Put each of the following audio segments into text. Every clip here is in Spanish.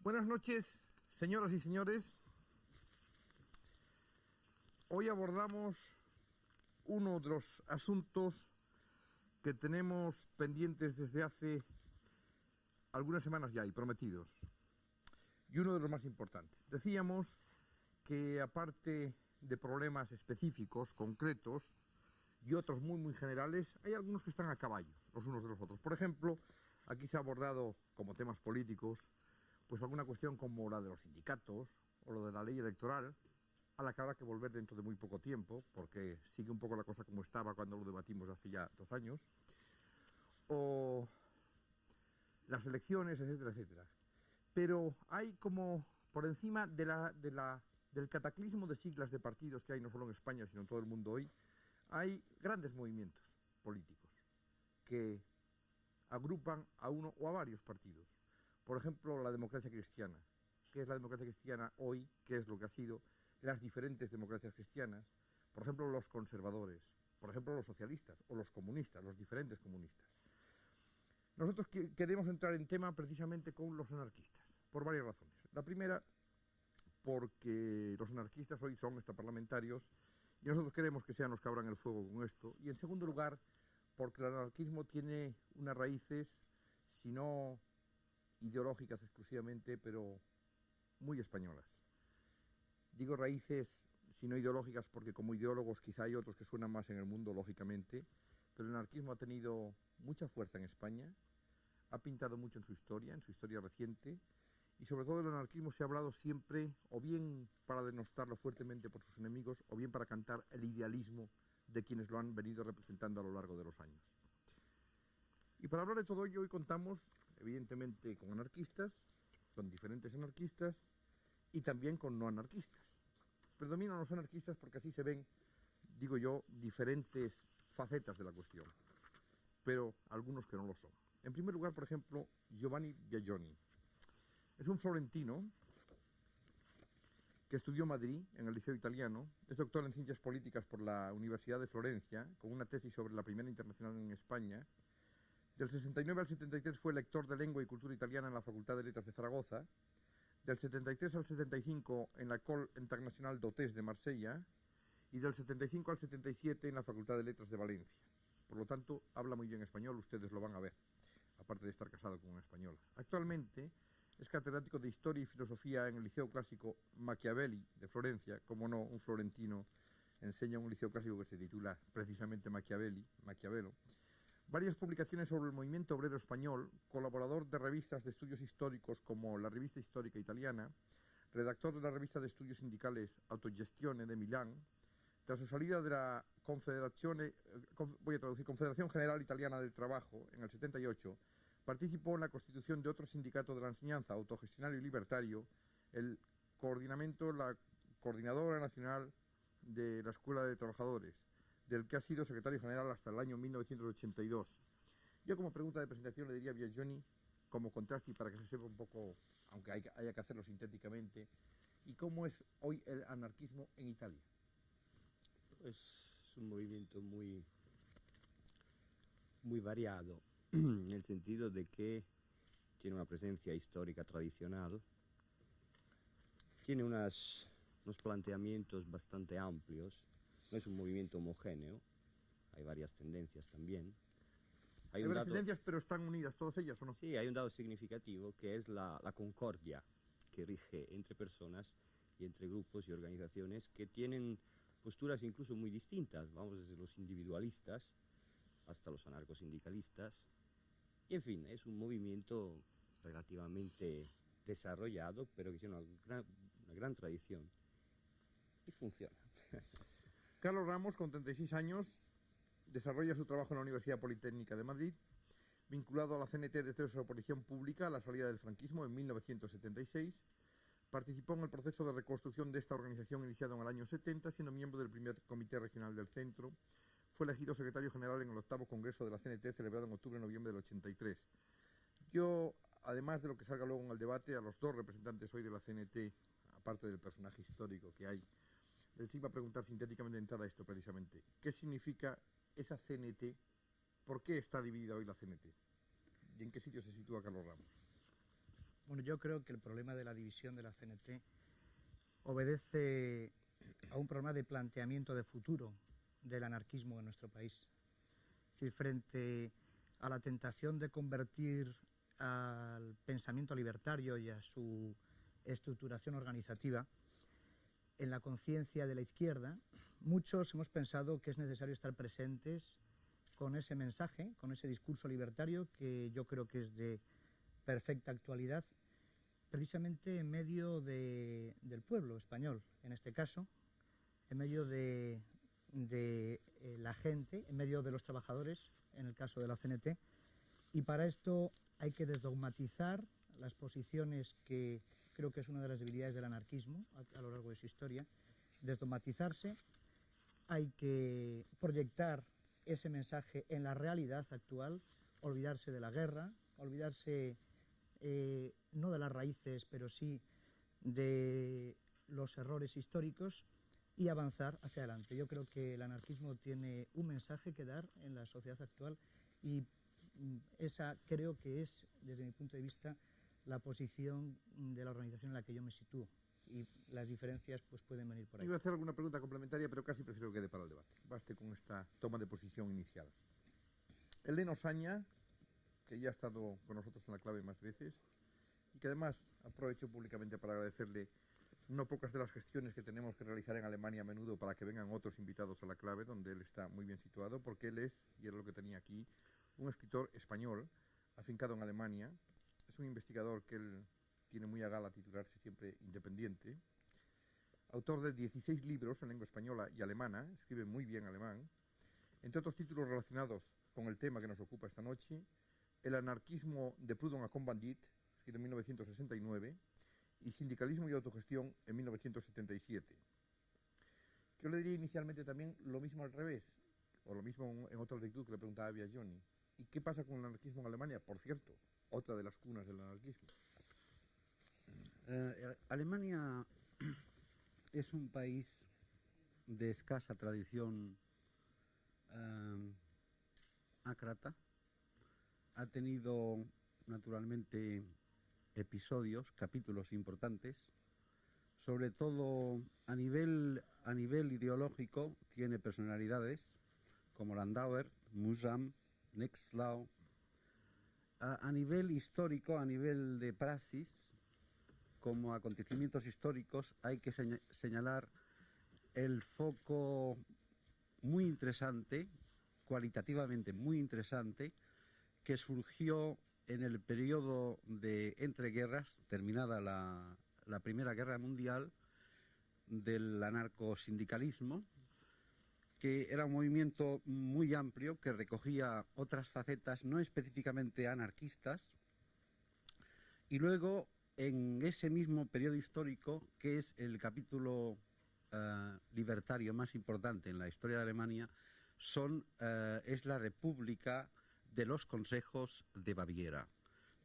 Buenas noches, señoras y señores. Hoy abordamos uno de los asuntos que tenemos pendientes desde hace algunas semanas ya y prometidos, y uno de los más importantes. Decíamos que aparte de problemas específicos, concretos, y otros muy generales, hay algunos que están a caballo los unos de los otros. Por ejemplo, aquí se ha abordado como temas políticos pues alguna cuestión como la de los sindicatos o lo de la ley electoral, a la que habrá que volver dentro de muy poco tiempo, porque sigue un poco la cosa como estaba cuando lo debatimos hace ya 2 años, o las elecciones, etcétera, etcétera. Pero hay como por encima del cataclismo de siglas de partidos que hay no solo en España, sino en todo el mundo hoy, hay grandes movimientos políticos que agrupan a uno o a varios partidos. Por ejemplo, la democracia cristiana. ¿Qué es la democracia cristiana hoy? ¿Qué es lo que ha sido las diferentes democracias cristianas? Por ejemplo, los conservadores, por ejemplo, los socialistas o los comunistas, los diferentes comunistas. Nosotros queremos entrar en tema precisamente con los anarquistas, por varias razones. La primera, porque los anarquistas hoy son extraparlamentarios y nosotros queremos que sean los que abran el fuego con esto. Y en segundo lugar, porque el anarquismo tiene unas raíces, si no ideológicas exclusivamente, pero muy españolas. Digo raíces, si no ideológicas, porque como ideólogos quizá hay otros que suenan más en el mundo, lógicamente, pero el anarquismo ha tenido mucha fuerza en España, ha pintado mucho en su historia reciente, y sobre todo del anarquismo se ha hablado siempre, o bien para denostarlo fuertemente por sus enemigos, o bien para cantar el idealismo de quienes lo han venido representando a lo largo de los años. Y para hablar de todo ello, hoy contamos, evidentemente, con anarquistas, con diferentes anarquistas, y también con no anarquistas. Predominan los anarquistas porque así se ven, digo yo, diferentes facetas de la cuestión, pero algunos que no lo son. En primer lugar, por ejemplo, Giovanni Biagioni. Es un florentino que estudió en Madrid, en el Liceo Italiano, es doctor en Ciencias Políticas por la Universidad de Florencia, con una tesis sobre la Primera Internacional en España. Del 69 al 73 fue lector de Lengua y Cultura Italiana en la Facultad de Letras de Zaragoza. Del 73 al 75 en la École Internationale d'Hôtes de Marsella. Y del 75 al 77 en la Facultad de Letras de Valencia. Por lo tanto, habla muy bien español, ustedes lo van a ver, aparte de estar casado con una española. Actualmente es catedrático de Historia y Filosofía en el Liceo Clásico Machiavelli de Florencia. Como no, un florentino enseña un liceo clásico que se titula precisamente Maquiavelo. Varias publicaciones sobre el movimiento obrero español, colaborador de revistas de estudios históricos como la Revista Histórica Italiana, redactor de la revista de estudios sindicales Autogestione de Milán. Tras su salida de la Confederación General Italiana del Trabajo en el 78, participó en la constitución de otro sindicato de la enseñanza autogestionario y libertario, la Coordinadora Nacional de la Escuela de Trabajadores, del que ha sido secretario general hasta el año 1982. Yo como pregunta de presentación le diría a Biagioni, como contraste y para que se sepa un poco, aunque haya que hacerlo sintéticamente, ¿y cómo es hoy el anarquismo en Italia? Es un movimiento muy variado, en el sentido de que tiene una presencia histórica tradicional, tiene unos planteamientos bastante amplios, no es un movimiento homogéneo, hay varias tendencias también. Hay varias tendencias, pero están unidas todas ellas, ¿o no? Sí, hay un dato significativo que es la concordia que rige entre personas y entre grupos y organizaciones que tienen posturas incluso muy distintas, vamos desde los individualistas hasta los anarcosindicalistas, y en fin, es un movimiento relativamente desarrollado, pero que tiene una gran tradición y funciona. Carlos Ramos, con 36 años, desarrolla su trabajo en la Universidad Politécnica de Madrid, vinculado a la CNT desde su aparición pública a la salida del franquismo en 1976. Participó en el proceso de reconstrucción de esta organización iniciado en el año 70, siendo miembro del primer Comité Regional del Centro. Fue elegido secretario general en el 8º Congreso de la CNT, celebrado en octubre-noviembre del 83. Yo, además de lo que salga luego en el debate, a los dos representantes hoy de la CNT, aparte del personaje histórico que hay, les iba a preguntar sintéticamente de entrada esto precisamente. ¿Qué significa esa CNT? ¿Por qué está dividida hoy la CNT? ¿Y en qué sitio se sitúa Carlos Ramos? Bueno, yo creo que el problema de la división de la CNT obedece a un problema de planteamiento de futuro del anarquismo en nuestro país. Es decir, frente a la tentación de convertir al pensamiento libertario y a su estructuración organizativa en la conciencia de la izquierda, muchos hemos pensado que es necesario estar presentes con ese mensaje, con ese discurso libertario que yo creo que es de perfecta actualidad, precisamente en medio del pueblo español, en este caso, en medio de la gente, en medio de los trabajadores, en el caso de la CNT, y para esto hay que desdogmatizar las posiciones que creo que es una de las debilidades del anarquismo a lo largo de su historia, desdogmatizarse, hay que proyectar ese mensaje en la realidad actual, olvidarse de la guerra, olvidarse no de las raíces, pero sí de los errores históricos y avanzar hacia adelante. Yo creo que el anarquismo tiene un mensaje que dar en la sociedad actual y esa creo que es, desde mi punto de vista, la posición de la organización en la que yo me sitúo. Y las diferencias pues pueden venir por ahí. Iba a hacer alguna pregunta complementaria, pero casi prefiero que quede para el debate. Baste con esta toma de posición inicial. Elena Osaña, que ya ha estado con nosotros en La Clave más veces, y que además aprovecho públicamente para agradecerle no pocas de las gestiones que tenemos que realizar en Alemania a menudo para que vengan otros invitados a La Clave, donde él está muy bien situado, porque él es, y era lo que tenía aquí, un escritor español, afincado en Alemania. Es un investigador que él tiene muy a gala titularse siempre independiente, autor de 16 libros en lengua española y alemana, escribe muy bien alemán, entre otros títulos relacionados con el tema que nos ocupa esta noche, El anarquismo de Proudhon a Cohn-Bendit, escrito en 1969, y Sindicalismo y autogestión en 1977. Yo le diría inicialmente también lo mismo al revés, o lo mismo en otra actitud que le preguntaba a Biagioni. ¿Y qué pasa con el anarquismo en Alemania? Por cierto, otra de las cunas del anarquismo. Alemania es un país de escasa tradición ácrata. Ha tenido naturalmente episodios, capítulos importantes, sobre todo a nivel ideológico. Tiene personalidades como Landauer, Musam, Nextlau. A nivel histórico, a nivel de praxis, como acontecimientos históricos, hay que señalar el foco muy interesante, cualitativamente muy interesante, que surgió en el periodo de entreguerras, terminada la Primera Guerra Mundial, del anarcosindicalismo, que era un movimiento muy amplio que recogía otras facetas no específicamente anarquistas, y luego en ese mismo periodo histórico, que es el capítulo libertario más importante en la historia de Alemania, es la República de los Consejos de Baviera.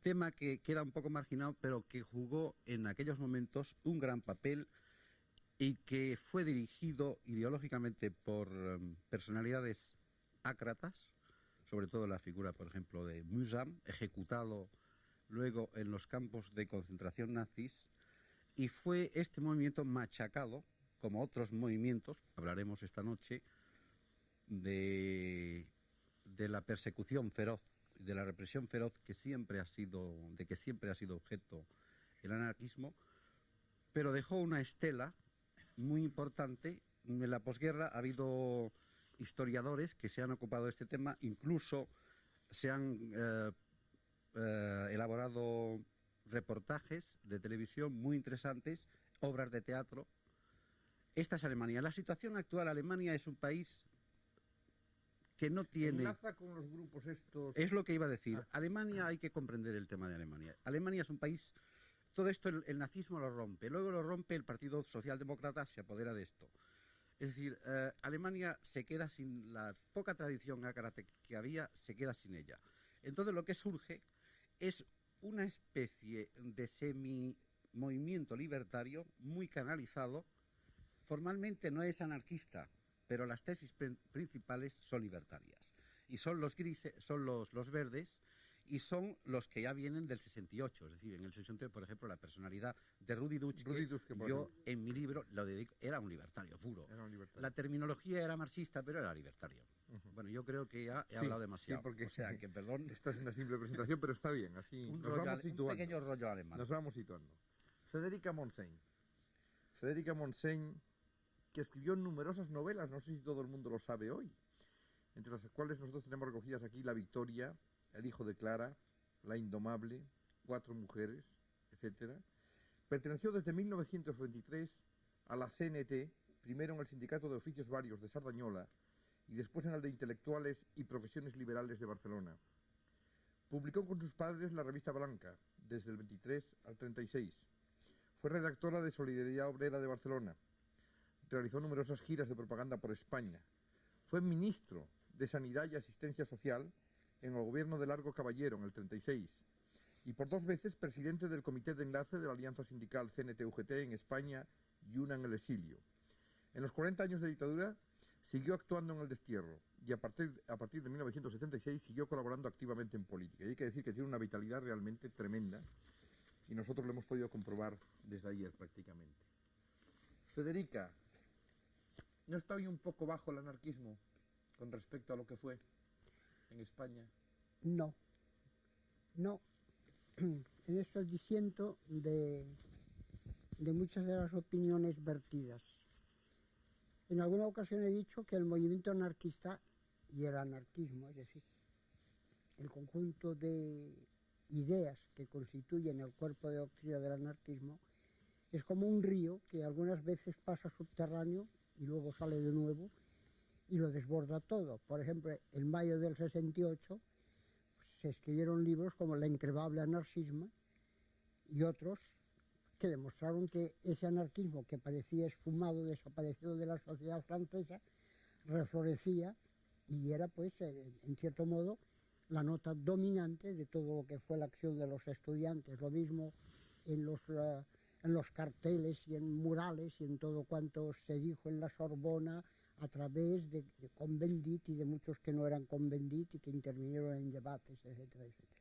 Tema que queda un poco marginado, pero que jugó en aquellos momentos un gran papel y que fue dirigido ideológicamente por personalidades ácratas, sobre todo la figura, por ejemplo, de Musam, ejecutado luego en los campos de concentración nazis, y fue este movimiento machacado, como otros movimientos, hablaremos esta noche, de la persecución feroz, de la represión feroz de que siempre ha sido objeto el anarquismo, pero dejó una estela muy importante. En la posguerra ha habido historiadores que se han ocupado de este tema, incluso se han elaborado reportajes de televisión muy interesantes, obras de teatro. Esta es Alemania. La situación actual, Alemania es un país que no tiene... ¿Enlaza con los grupos estos? Es lo que iba a decir. Alemania, hay que comprender el tema de Alemania. Alemania es un país... Todo esto el nazismo lo rompe. Luego lo rompe el Partido Socialdemócrata, se apodera de esto. Es decir, Alemania se queda sin la poca tradición ácrata que había, se queda sin ella. Entonces lo que surge es una especie de semi-movimiento libertario muy canalizado. Formalmente no es anarquista, pero las tesis principales son libertarias. Y son los grises, son los verdes, y son los que ya vienen del 68. Es decir, en el 68, por ejemplo, la personalidad de Rudi Dutschke, por yo ejemplo. en mi libro lo dedico, era un libertario puro. Era un libertario. La terminología era marxista, pero era libertario. Bueno, yo creo que ya he hablado demasiado. Sí, porque o sea, que perdón. esta es una simple presentación, pero está bien. Así Un pequeño rollo alemán. Nos vamos situando. Federica Montseny. Federica Montseny, que escribió numerosas novelas, no sé si todo el mundo lo sabe hoy, entre las cuales nosotros tenemos recogidas aquí La Victoria, El hijo de Clara, La Indomable, Cuatro mujeres, etc. Perteneció desde 1923 a la CNT, primero en el Sindicato de Oficios Varios de Sardañola y después en el de Intelectuales y Profesiones Liberales de Barcelona. Publicó con sus padres la revista Blanca, desde el 23 al 36. Fue redactora de Solidaridad Obrera de Barcelona. Realizó numerosas giras de propaganda por España. Fue ministro de Sanidad y Asistencia Social en el gobierno de Largo Caballero en el 36 y por 2 veces presidente del Comité de Enlace de la Alianza Sindical CNT-UGT en España y una en el exilio. En los 40 años de dictadura siguió actuando en el destierro y a partir de 1976 siguió colaborando activamente en política. Y hay que decir que tiene una vitalidad realmente tremenda y nosotros lo hemos podido comprobar desde ayer prácticamente. Federica, ¿no está hoy un poco bajo el anarquismo con respecto a lo que fue en España? No, no. En esto disiento de muchas de las opiniones vertidas. En alguna ocasión he dicho que el movimiento anarquista y el anarquismo, es decir, el conjunto de ideas que constituyen el cuerpo de doctrina del anarquismo, es como un río que algunas veces pasa subterráneo y luego sale de nuevo y lo desborda todo. Por ejemplo, en mayo del 68 se escribieron libros como El increíble anarquismo y otros que demostraron que ese anarquismo que parecía esfumado, desaparecido de la sociedad francesa, reflorecía y era, pues, en cierto modo, la nota dominante de todo lo que fue la acción de los estudiantes. Lo mismo en los carteles y en murales y en todo cuanto se dijo en la Sorbona a través de Cohn-Bendit y de muchos que no eran Cohn-Bendit y que intervinieron en debates, etcétera, etcétera.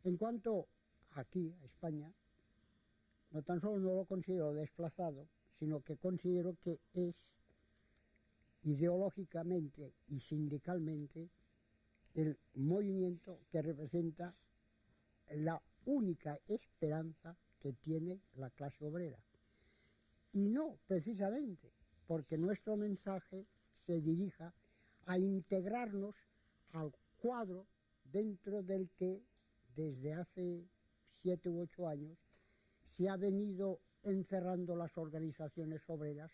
En cuanto aquí, a España, no tan solo no lo considero desplazado, sino que considero que es ideológicamente y sindicalmente el movimiento que representa la única esperanza que tiene la clase obrera. Y no precisamente porque nuestro mensaje se dirija a integrarnos al cuadro dentro del que desde hace 7 u 8 años se ha venido encerrando las organizaciones obreras,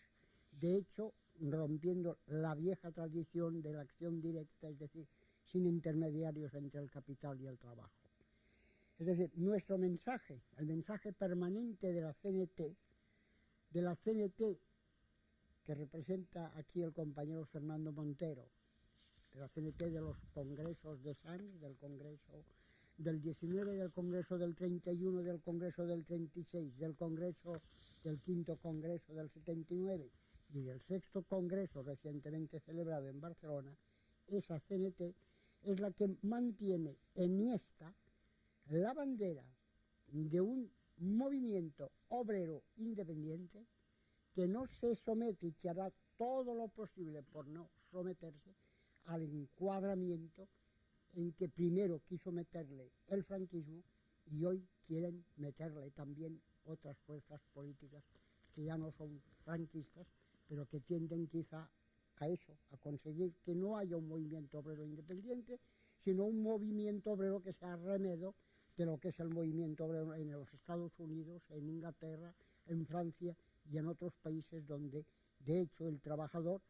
de hecho rompiendo la vieja tradición de la acción directa, es decir, sin intermediarios entre el capital y el trabajo. Es decir, nuestro mensaje, el mensaje permanente de la CNT que representa aquí el compañero Fernando Montero, de la CNT de los congresos de Sants, del congreso del 19, del congreso del 31, del congreso del 36, del congreso del 5º congreso del 79 y del 6º congreso recientemente celebrado en Barcelona, esa CNT es la que mantiene enhiesta la bandera de un movimiento obrero independiente que no se somete y que hará todo lo posible por no someterse al encuadramiento en que primero quiso meterle el franquismo y hoy quieren meterle también otras fuerzas políticas que ya no son franquistas, pero que tienden quizá a eso, a conseguir que no haya un movimiento obrero independiente, sino un movimiento obrero que sea remedio de lo que es el movimiento obrero en los Estados Unidos, en Inglaterra, en Francia y en otros países donde, de hecho, el trabajador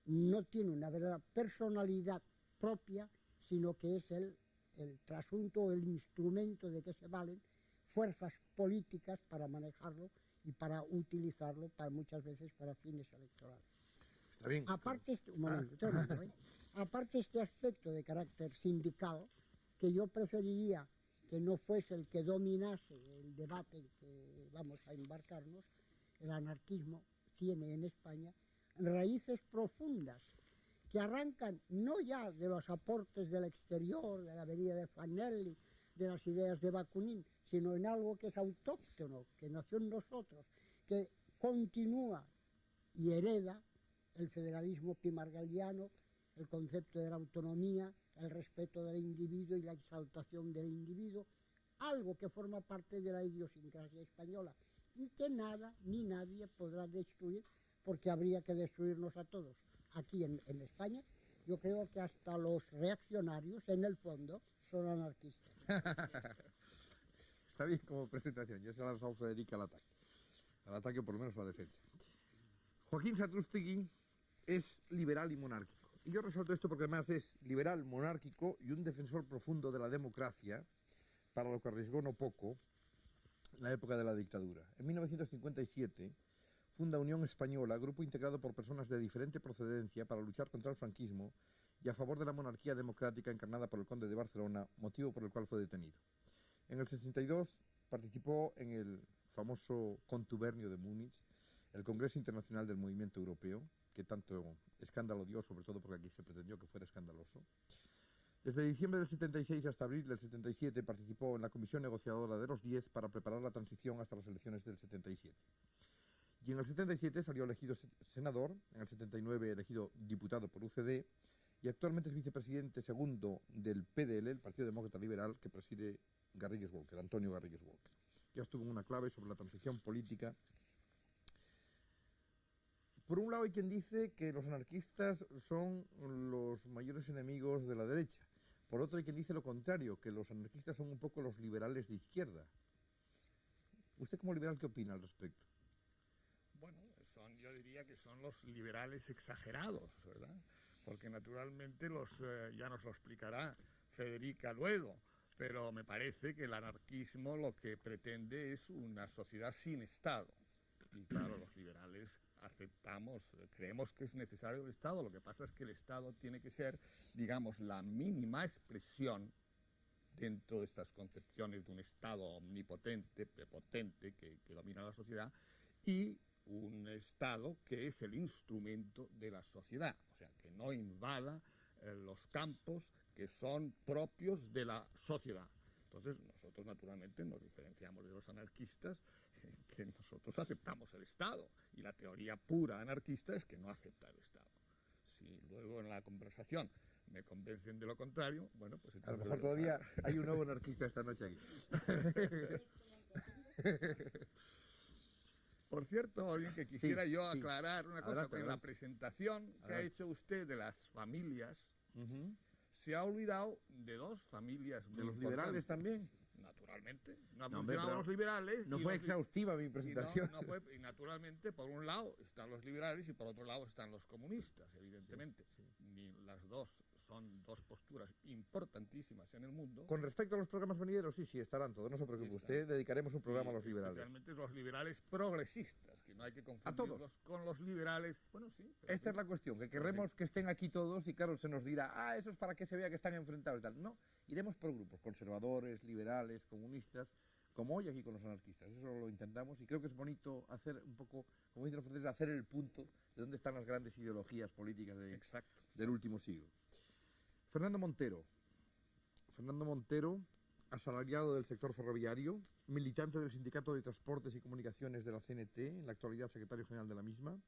no tiene una verdadera personalidad propia, sino que es el trasunto, el instrumento de que se valen fuerzas políticas para manejarlo y para utilizarlo para muchas veces para fines electorales. Está bien. Aparte aparte este aspecto de carácter sindical, que yo preferiría que no fuese el que dominase el debate en que vamos a embarcarnos, el anarquismo tiene en España raíces profundas que arrancan no ya de los aportes del exterior, de la venida de Fanelli, de las ideas de Bakunin, sino en algo que es autóctono, que nació en nosotros, que continúa y hereda el federalismo pimargalliano, el concepto de la autonomía, el respeto del individuo y la exaltación del individuo, algo que forma parte de la idiosincrasia española y que nada ni nadie podrá destruir, porque habría que destruirnos a todos. Aquí en España, yo creo que hasta los reaccionarios, en el fondo, son anarquistas. Está bien como presentación, ya se ha lanzado Federica al ataque o por lo menos a la defensa. Joaquín Satrústegui es liberal y monárquico. Y yo resalto esto porque además es liberal, monárquico y un defensor profundo de la democracia, para lo que arriesgó no poco en la época de la dictadura. En 1957 funda Unión Española, grupo integrado por personas de diferente procedencia para luchar contra el franquismo y a favor de la monarquía democrática encarnada por el conde de Barcelona, motivo por el cual fue detenido. En el 62 participó en el famoso contubernio de Múnich, el Congreso Internacional del Movimiento Europeo, que tanto escándalo dio, sobre todo porque aquí se pretendió que fuera escandaloso. Desde diciembre del 76 hasta abril del 77 participó en la comisión negociadora de los 10 para preparar la transición hasta las elecciones del 77. Y en el 77 salió elegido senador, en el 79 elegido diputado por UCD y actualmente es vicepresidente segundo del PDL, el Partido Demócrata Liberal, que preside Garrigues Walker, Antonio Garrigues Walker. Ya estuvo en una clave sobre la transición política. Por un lado hay quien dice que los anarquistas son los mayores enemigos de la derecha. Por otro hay quien dice lo contrario, que los anarquistas son un poco los liberales de izquierda. ¿Usted como liberal qué opina al respecto? Bueno, yo diría que son los liberales exagerados, ¿verdad? Porque naturalmente ya nos lo explicará Federica luego, pero me parece que el anarquismo lo que pretende es una sociedad sin Estado. Y claro, los liberales creemos que es necesario el Estado. Lo que pasa es que el Estado tiene que ser, digamos, la mínima expresión dentro de estas concepciones de un Estado omnipotente, prepotente, que domina la sociedad, y un Estado que es el instrumento de la sociedad, o sea, que no invada los campos que son propios de la sociedad. Entonces, nosotros naturalmente nos diferenciamos de los anarquistas, que nosotros aceptamos el Estado, y la teoría pura anarquista es que no acepta el Estado. Si luego en la conversación me convencen de lo contrario, bueno, pues a lo mejor todavía hay un nuevo anarquista esta noche aquí. Por cierto, alguien que quisiera yo sí. aclarar una cosa, Adelante, porque en la presentación que ha hecho usted de las familias, se ha olvidado de dos familias muy ¿De los liberales importantes. también? Naturalmente, no ha No, mencionado a los liberales. No fue exhaustiva mi presentación. Y naturalmente, por un lado están los liberales y por otro lado están los comunistas, evidentemente. Sí. Las dos son dos posturas importantísimas en el mundo. Con respecto a los programas venideros, sí, estarán todos, no se preocupe usted, dedicaremos un programa a los liberales. Especialmente los liberales progresistas, que no hay que confundirlos con los liberales. Bueno, sí. Esta es la cuestión, que querremos que estén aquí todos y claro, se nos dirá, eso es para que se vea que están enfrentados y tal. No, iremos por grupos, conservadores, liberales, comunistas, como hoy aquí con los anarquistas. Eso lo intentamos y creo que es bonito hacer un poco, como dicen los franceses, hacer el punto de dónde están las grandes ideologías políticas del último siglo. Fernando Montero, asalariado del sector ferroviario, militante del Sindicato de Transportes y Comunicaciones de la CNT, en la actualidad secretario general de la misma.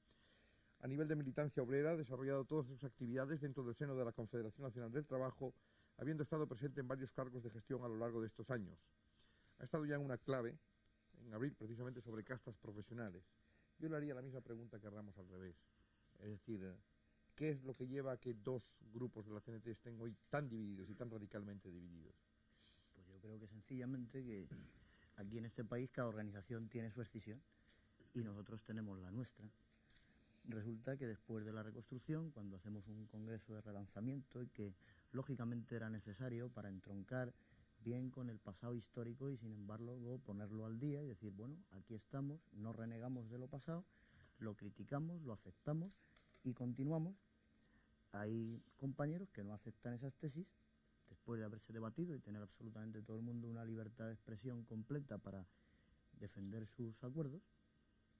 A nivel de militancia obrera, ha desarrollado todas sus actividades dentro del seno de la Confederación Nacional del Trabajo, habiendo estado presente en varios cargos de gestión a lo largo de estos años. Ha estado ya en una clave, en abril precisamente, sobre castas profesionales. Yo le haría la misma pregunta que Ramos al revés. Es decir, ¿qué es lo que lleva a que dos grupos de la CNT estén hoy tan divididos y tan radicalmente divididos? Pues yo creo que sencillamente que aquí en este país cada organización tiene su escisión y nosotros tenemos la nuestra. Resulta que después de la reconstrucción, cuando hacemos un congreso de relanzamiento y que lógicamente era necesario para entroncar bien con el pasado histórico y sin embargo luego ponerlo al día y decir, bueno, aquí estamos, no renegamos de lo pasado, lo criticamos, lo aceptamos y continuamos. Hay compañeros que no aceptan esas tesis después de haberse debatido y tener absolutamente todo el mundo una libertad de expresión completa para defender sus acuerdos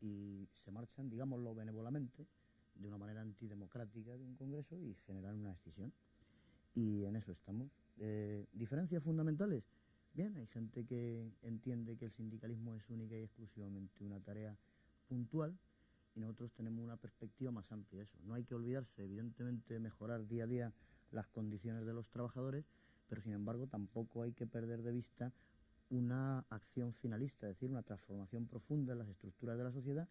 y se marchan, digámoslo benévolamente, de una manera antidemocrática de un congreso y generar una decisión. Y en eso estamos. ¿Diferencias fundamentales? Bien, hay gente que entiende que el sindicalismo es única y exclusivamente una tarea puntual y nosotros tenemos una perspectiva más amplia de eso. No hay que olvidarse, evidentemente, de mejorar día a día las condiciones de los trabajadores, pero sin embargo tampoco hay que perder de vista una acción finalista, es decir, una transformación profunda en las estructuras de la sociedad,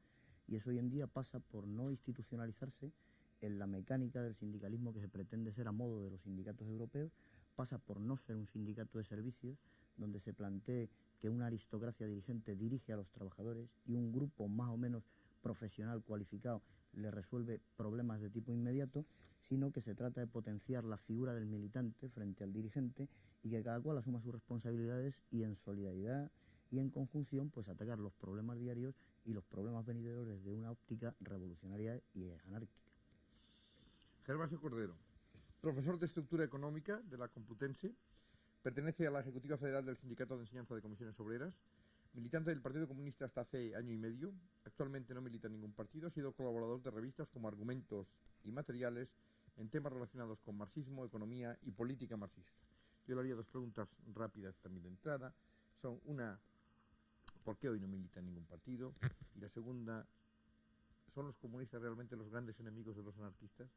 y eso hoy en día pasa por no institucionalizarse en la mecánica del sindicalismo que se pretende ser a modo de los sindicatos europeos, pasa por no ser un sindicato de servicios donde se plantee que una aristocracia dirigente dirige a los trabajadores y un grupo más o menos profesional cualificado le resuelve problemas de tipo inmediato, sino que se trata de potenciar la figura del militante frente al dirigente y que cada cual asuma sus responsabilidades y en solidaridad y en conjunción pues atacar los problemas diarios y los problemas venideros desde una óptica revolucionaria y anárquica. Gervasio Cordero, profesor de Estructura Económica de la Complutense, pertenece a la Ejecutiva Federal del Sindicato de Enseñanza de Comisiones Obreras, militante del Partido Comunista hasta hace año y medio, actualmente no milita en ningún partido, ha sido colaborador de revistas como Argumentos y Materiales en temas relacionados con marxismo, economía y política marxista. Yo le haría dos preguntas rápidas también de entrada. Son una, ¿por qué hoy no milita en ningún partido? Y la segunda, ¿son los comunistas realmente los grandes enemigos de los anarquistas?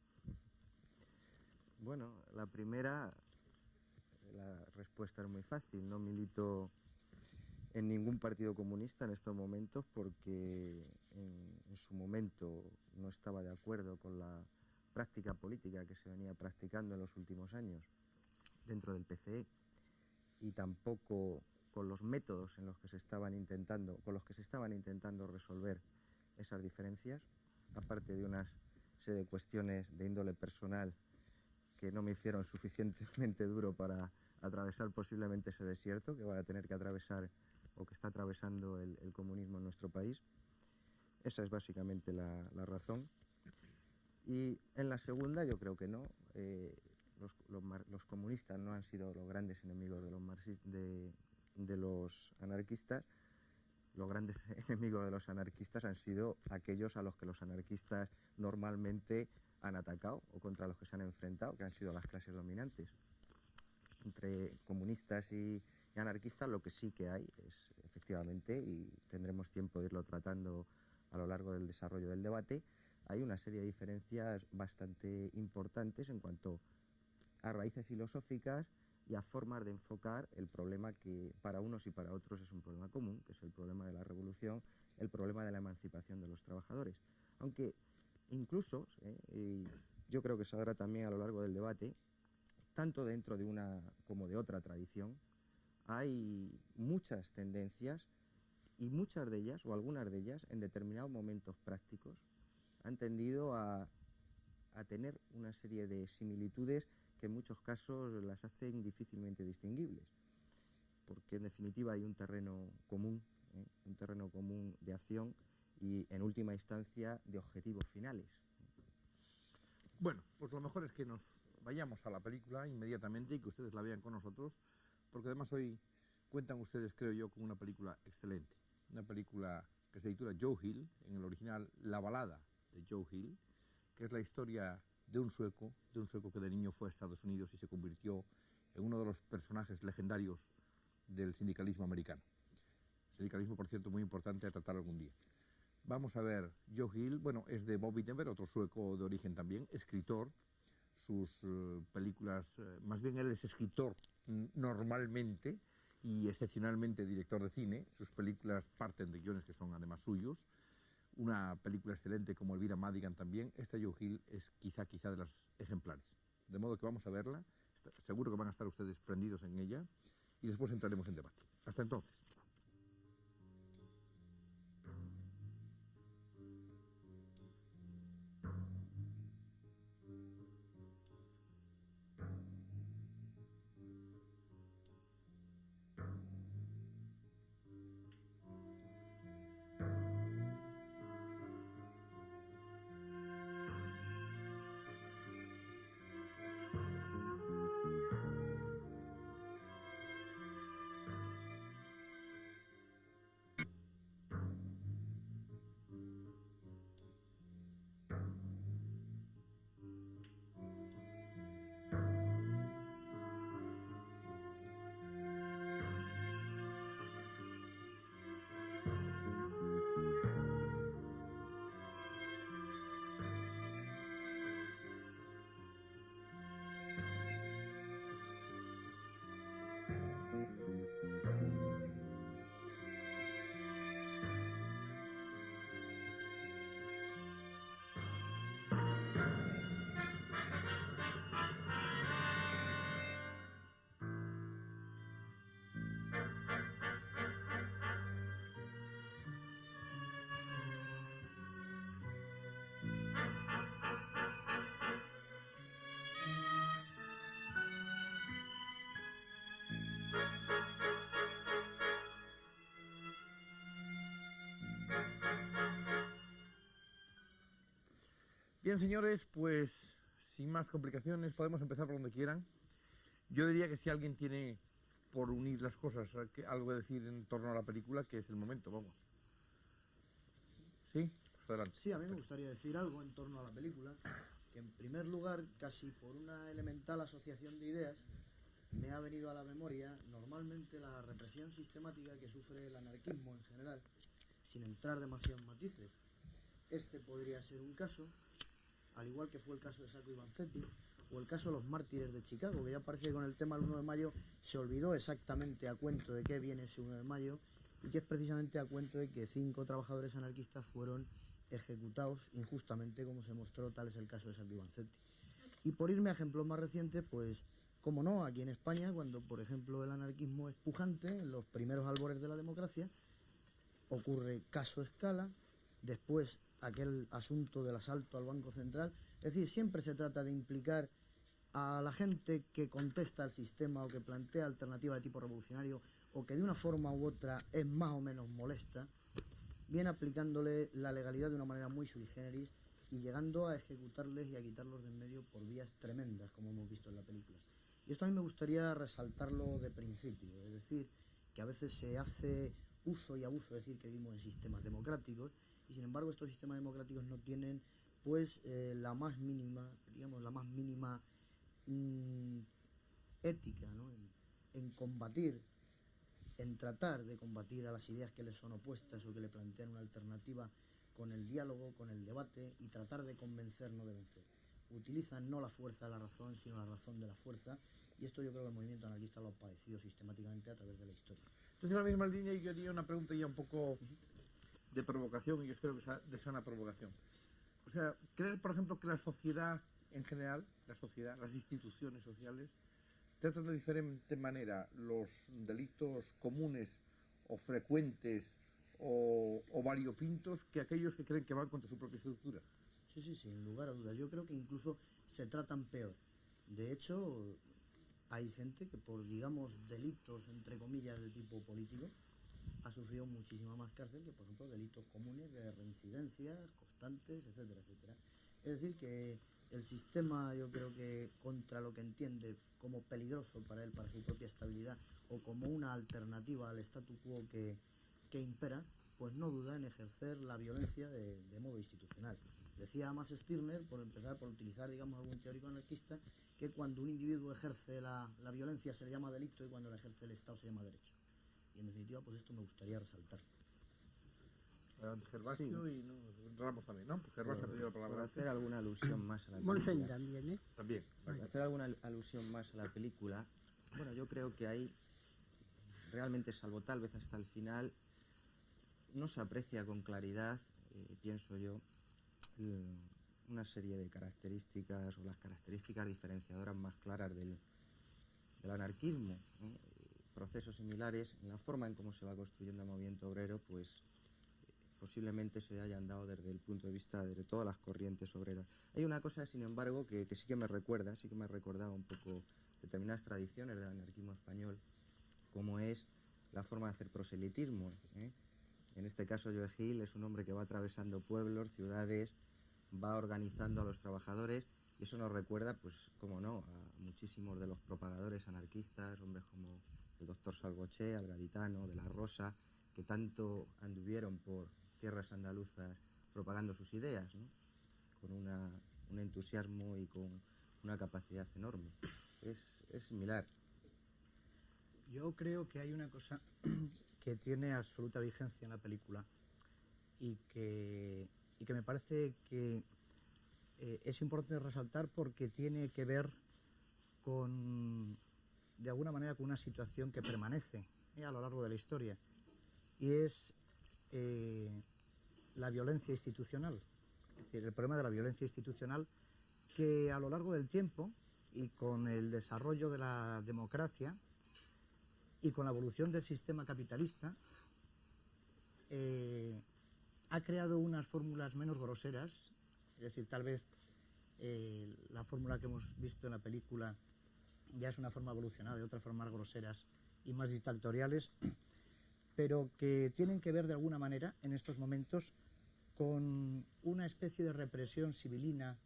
Bueno, la primera, la respuesta es muy fácil. No milito en ningún partido comunista en estos momentos porque en su momento no estaba de acuerdo con la práctica política que se venía practicando en los últimos años dentro del PCE y tampoco con los métodos en los que se estaban intentando resolver esas diferencias, aparte de una serie de cuestiones de índole personal que no me hicieron suficientemente duro para atravesar posiblemente ese desierto que va a tener que atravesar o que está atravesando el comunismo en nuestro país. Esa es básicamente la razón. Y en la segunda yo creo que no. Los comunistas no han sido los grandes enemigos de los anarquistas. Los grandes enemigos de los anarquistas han sido aquellos a los que los anarquistas normalmente han atacado o contra los que se han enfrentado, que han sido las clases dominantes. Entre comunistas y anarquistas lo que sí que hay es, efectivamente, y tendremos tiempo de irlo tratando a lo largo del desarrollo del debate, hay una serie de diferencias bastante importantes en cuanto a raíces filosóficas y a formas de enfocar el problema que para unos y para otros es un problema común, que es el problema de la revolución, el problema de la emancipación de los trabajadores. Aunque incluso, y yo creo que se sabrá también a lo largo del debate, tanto dentro de una como de otra tradición, hay muchas tendencias y muchas de ellas, o algunas de ellas, en determinados momentos prácticos, han tendido a tener una serie de similitudes que en muchos casos las hacen difícilmente distinguibles, porque en definitiva hay un terreno común de acción y en última instancia de objetivos finales. Bueno, pues lo mejor es que nos vayamos a la película inmediatamente y que ustedes la vean con nosotros, porque además hoy cuentan ustedes, creo yo, con una película excelente. Una película que se titula Joe Hill, en el original La balada de Joe Hill, que es la historia de un sueco que de niño fue a Estados Unidos y se convirtió en uno de los personajes legendarios del sindicalismo americano. Sindicalismo, por cierto, muy importante a tratar algún día. Vamos a ver, Joe Hill, bueno, es de Bob Wittenberg, otro sueco de origen también, escritor. Sus películas, más bien él es escritor normalmente y excepcionalmente director de cine. Sus películas parten de guiones que son además suyos. Una película excelente como Elvira Madigan también. Esta Joe Hill es quizá de las ejemplares. De modo que vamos a verla. Seguro que van a estar ustedes prendidos en ella y después entraremos en debate. Hasta entonces. Bien, señores, pues sin más complicaciones, podemos empezar por donde quieran. Yo diría que si alguien tiene, por unir las cosas, algo que decir en torno a la película, que es el momento, vamos. ¿Sí? Pues adelante. Sí, a mí me gustaría decir algo en torno a la película, que en primer lugar, casi por una elemental asociación de ideas, me ha venido a la memoria normalmente la represión sistemática que sufre el anarquismo en general, sin entrar demasiado en matices. Este podría ser un caso, al igual que fue el caso de Sacco y Vanzetti, o el caso de los mártires de Chicago, que ya parece que con el tema del 1 de mayo se olvidó exactamente a cuento de qué viene ese 1 de mayo, y que es precisamente a cuento de que 5 trabajadores anarquistas fueron ejecutados injustamente, como se mostró, tal es el caso de Sacco y Vanzetti. Y por irme a ejemplos más recientes, pues, como no, aquí en España, cuando, por ejemplo, el anarquismo es pujante, en los primeros albores de la democracia, ocurre caso Escala, después aquel asunto del asalto al Banco Central. Es decir, siempre se trata de implicar a la gente que contesta al sistema o que plantea alternativas de tipo revolucionario o que de una forma u otra es más o menos molesta, viene aplicándole la legalidad de una manera muy sui generis y llegando a ejecutarles y a quitarlos de en medio por vías tremendas, como hemos visto en la película. Y esto a mí me gustaría resaltarlo de principio, es decir, que a veces se hace uso y abuso de decir que vivimos en sistemas democráticos y sin embargo estos sistemas democráticos no tienen pues la más mínima, digamos, la más mínima ética, ¿no? en combatir, en tratar de combatir a las ideas que les son opuestas o que le plantean una alternativa con el diálogo, con el debate y tratar de convencer, no de vencer. Utilizan no la fuerza de la razón, sino la razón de la fuerza, y esto yo creo que el movimiento anarquista lo ha padecido sistemáticamente a través de la historia. Entonces, en la misma línea, yo haría una pregunta ya un poco de provocación, y yo espero que sea de sana provocación. O sea, ¿creer, por ejemplo, que la sociedad en general, la sociedad, las instituciones sociales, tratan de diferente manera los delitos comunes o frecuentes o variopintos que aquellos que creen que van contra su propia estructura? Sí, sin lugar a dudas. Yo creo que incluso se tratan peor. De hecho, hay gente que por, digamos, delitos, entre comillas, de tipo político, ha sufrido muchísima más cárcel que, por ejemplo, delitos comunes de reincidencias constantes, etcétera, etcétera. Es decir, que el sistema, yo creo que contra lo que entiende como peligroso para él, para su propia estabilidad, o como una alternativa al statu quo que impera, pues no duda en ejercer la violencia de modo institucional. Decía Amos Stirner, por empezar, por utilizar, digamos, algún teórico anarquista, que cuando un individuo ejerce la violencia se le llama delito y cuando la ejerce el Estado se llama derecho. Y en definitiva, pues esto me gustaría resaltar. Gervasio sí. Y Ramos también, ¿no? Pues Gervasio ha pedido la palabra. Por hacer alguna alusión más a la Monsen película. también, ¿eh? También. Por hacer alguna alusión más a la película, bueno, yo creo que ahí, realmente, salvo tal vez hasta el final, no se aprecia con claridad, pienso yo, una serie de características o las características diferenciadoras más claras del anarquismo. Procesos similares en la forma en cómo se va construyendo el movimiento obrero, pues posiblemente se hayan dado desde el punto de vista de todas las corrientes obreras. Hay una cosa, sin embargo, que sí que me recordaba un poco determinadas tradiciones del anarquismo español, como es la forma de hacer proselitismo. En este caso, Joe Hill es un hombre que va atravesando pueblos, ciudades, va organizando a los trabajadores, y eso nos recuerda, pues, como no, a muchísimos de los propagadores anarquistas, hombres como el doctor Salvoché, al Gaditano, de la Rosa, que tanto anduvieron por tierras andaluzas propagando sus ideas, ¿no? Con un entusiasmo y con una capacidad enorme. Es similar. Yo creo que hay una cosa que tiene absoluta vigencia en la película y que me parece que es importante resaltar porque tiene que ver con, de alguna manera, con una situación que permanece a lo largo de la historia, y es la violencia institucional. Es decir, el problema de la violencia institucional que a lo largo del tiempo y con el desarrollo de la democracia y con la evolución del sistema capitalista ha creado unas fórmulas menos groseras. Es decir, tal vez la fórmula que hemos visto en la película ya es una forma evolucionada de otras formas groseras y más dictatoriales, pero que tienen que ver de alguna manera en estos momentos con una especie de represión civilina,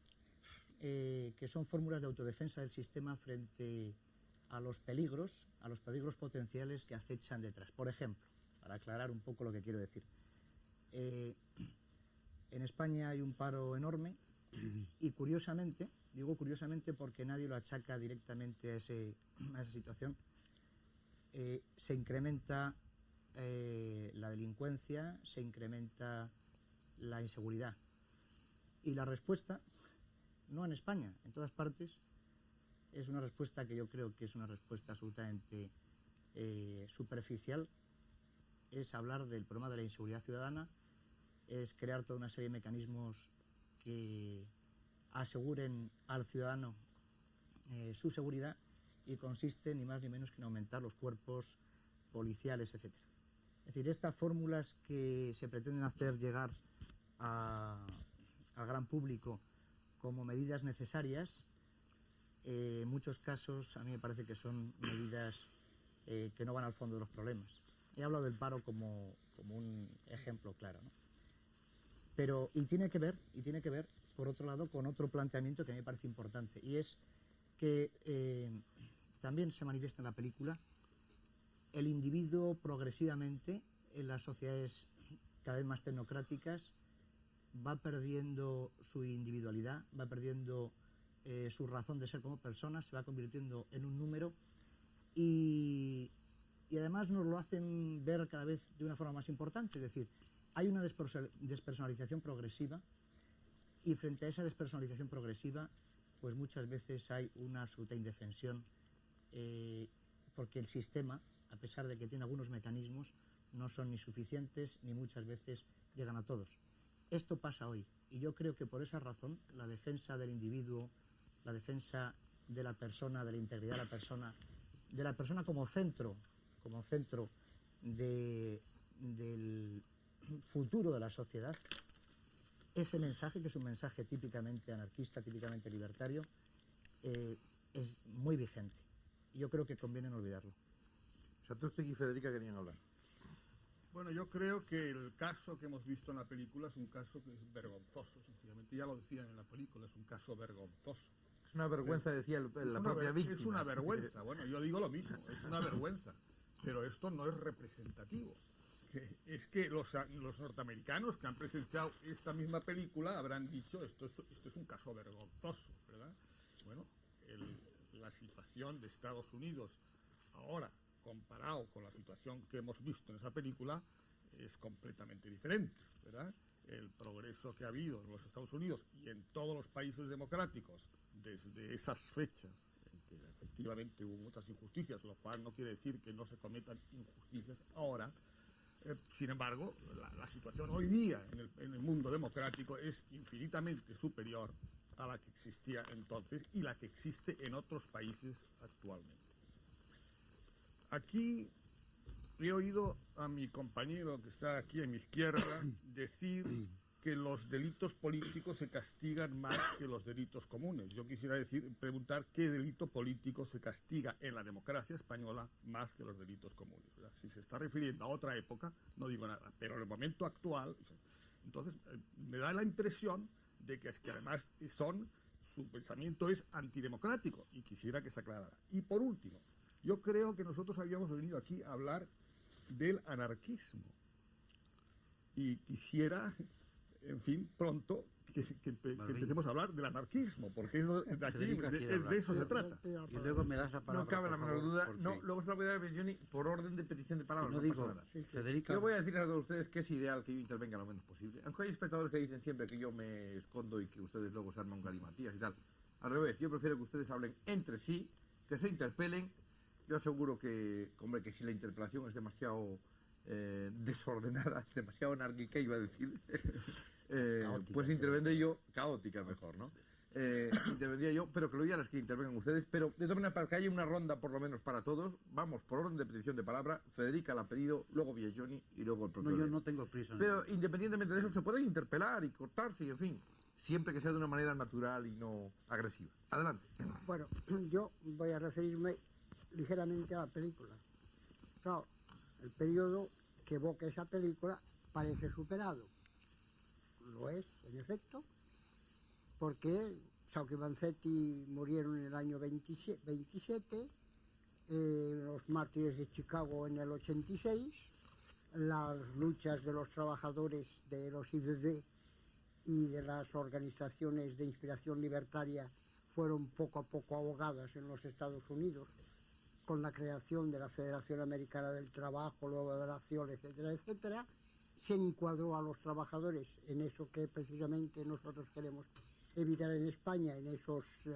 que son fórmulas de autodefensa del sistema frente a los peligros potenciales que acechan detrás. Por ejemplo, para aclarar un poco lo que quiero decir, en España hay un paro enorme y curiosamente, digo curiosamente porque nadie lo achaca directamente a esa situación, se incrementa la delincuencia, se incrementa la inseguridad. Y la respuesta, no en España, en todas partes, es una respuesta que yo creo que es una respuesta absolutamente superficial. Es hablar del problema de la inseguridad ciudadana, es crear toda una serie de mecanismos que aseguren al ciudadano su seguridad, y consiste ni más ni menos que en aumentar los cuerpos policiales, etc. Es decir, estas fórmulas que se pretenden hacer llegar al gran público como medidas necesarias, en muchos casos a mí me parece que son medidas que no van al fondo de los problemas. He hablado del paro como un ejemplo claro, ¿no? Pero, y tiene que ver, por otro lado, con otro planteamiento que a mí me parece importante, y es que también se manifiesta en la película. El individuo progresivamente en las sociedades cada vez más tecnocráticas va perdiendo su individualidad, va perdiendo su razón de ser como persona, se va convirtiendo en un número, y además nos lo hacen ver cada vez de una forma más importante. Es decir, hay una despersonalización progresiva, y frente a esa despersonalización progresiva, pues muchas veces hay una absoluta indefensión, porque el sistema, a pesar de que tiene algunos mecanismos, no son ni suficientes ni muchas veces llegan a todos. Esto pasa hoy, y yo creo que por esa razón la defensa del individuo, la defensa de la persona, de la integridad de la persona como centro del futuro de la sociedad, ese mensaje, que es un mensaje típicamente anarquista, típicamente libertario, es muy vigente. Yo creo que conviene no olvidarlo. Satustegui y Federica querían hablar. Bueno, yo creo que el caso que hemos visto en la película es un caso que es vergonzoso, sencillamente. Ya lo decían en la película, es un caso vergonzoso. Es una vergüenza, decía la propia víctima. Es una vergüenza, bueno, yo digo lo mismo, es una vergüenza. Pero esto no es representativo. Es que los norteamericanos que han presenciado esta misma película habrán dicho esto es un caso vergonzoso, ¿verdad? Bueno, la situación de Estados Unidos ahora, comparado con la situación que hemos visto en esa película, es completamente diferente, ¿verdad? El progreso que ha habido en los Estados Unidos y en todos los países democráticos desde esas fechas, en que efectivamente hubo muchas injusticias, lo cual no quiere decir que no se cometan injusticias ahora. Sin embargo, la situación hoy día en el mundo democrático es infinitamente superior a la que existía entonces y la que existe en otros países actualmente. Aquí he oído a mi compañero que está aquí a mi izquierda decir que los delitos políticos se castigan más que los delitos comunes. Yo quisiera preguntar qué delito político se castiga en la democracia española más que los delitos comunes, ¿verdad? Si se está refiriendo a otra época, no digo nada, pero en el momento actual, entonces me da la impresión de que es que además su pensamiento es antidemocrático, y quisiera que se aclarara. Y por último, yo creo que nosotros habíamos venido aquí a hablar del anarquismo, y quisiera, en fin, pronto que empecemos a hablar del anarquismo, porque de eso se trata. Y luego me das la palabra. No cabe la menor duda. porque... No, luego se la voy a dar a Johnny por orden de petición de palabra. No No digo, pasa nada. Federica... Yo voy a decirles a todos ustedes que es ideal que yo intervenga lo menos posible. Aunque hay espectadores que dicen siempre que yo me escondo y que ustedes luego se arman un galimatías y tal. Al revés, yo prefiero que ustedes hablen entre sí, que se interpelen. Yo aseguro que, hombre, que si la interpelación es demasiado desordenada, demasiado anárquica, iba a decir, pues intervendré yo, caótica mejor, ¿no? Intervendría yo, pero que lo ideal es que intervengan ustedes, pero de todas maneras, para que haya una ronda por lo menos para todos, vamos, por orden de petición de palabra. Federica la ha pedido, luego Johnny y luego el propio No, yo Leo. no tengo prisa. Pero independientemente de eso, se pueden interpelar y cortarse, y en fin, siempre que sea de una manera natural y no agresiva. Adelante. Bueno, yo voy a referirme ligeramente a la película. Claro, el periodo que evoca esa película parece superado. lo es, en efecto, porque Sacco y Vanzetti murieron en el año 27, los mártires de Chicago en el 86, las luchas de los trabajadores de los IBB y de las organizaciones de inspiración libertaria fueron poco a poco ahogadas en los Estados Unidos, con la creación de la Federación Americana del Trabajo, luego de la CIOL, etcétera, etcétera. Se encuadró a los trabajadores en eso que precisamente nosotros queremos evitar en España, en esos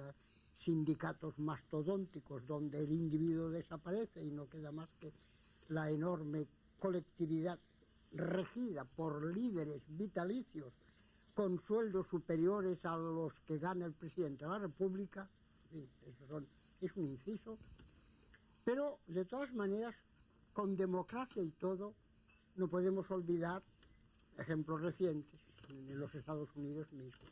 sindicatos mastodónticos donde el individuo desaparece y no queda más que la enorme colectividad regida por líderes vitalicios con sueldos superiores a los que gana el presidente de la República. Es un inciso, pero de todas maneras, con democracia y todo, no podemos olvidar ejemplos recientes en los Estados Unidos mismos.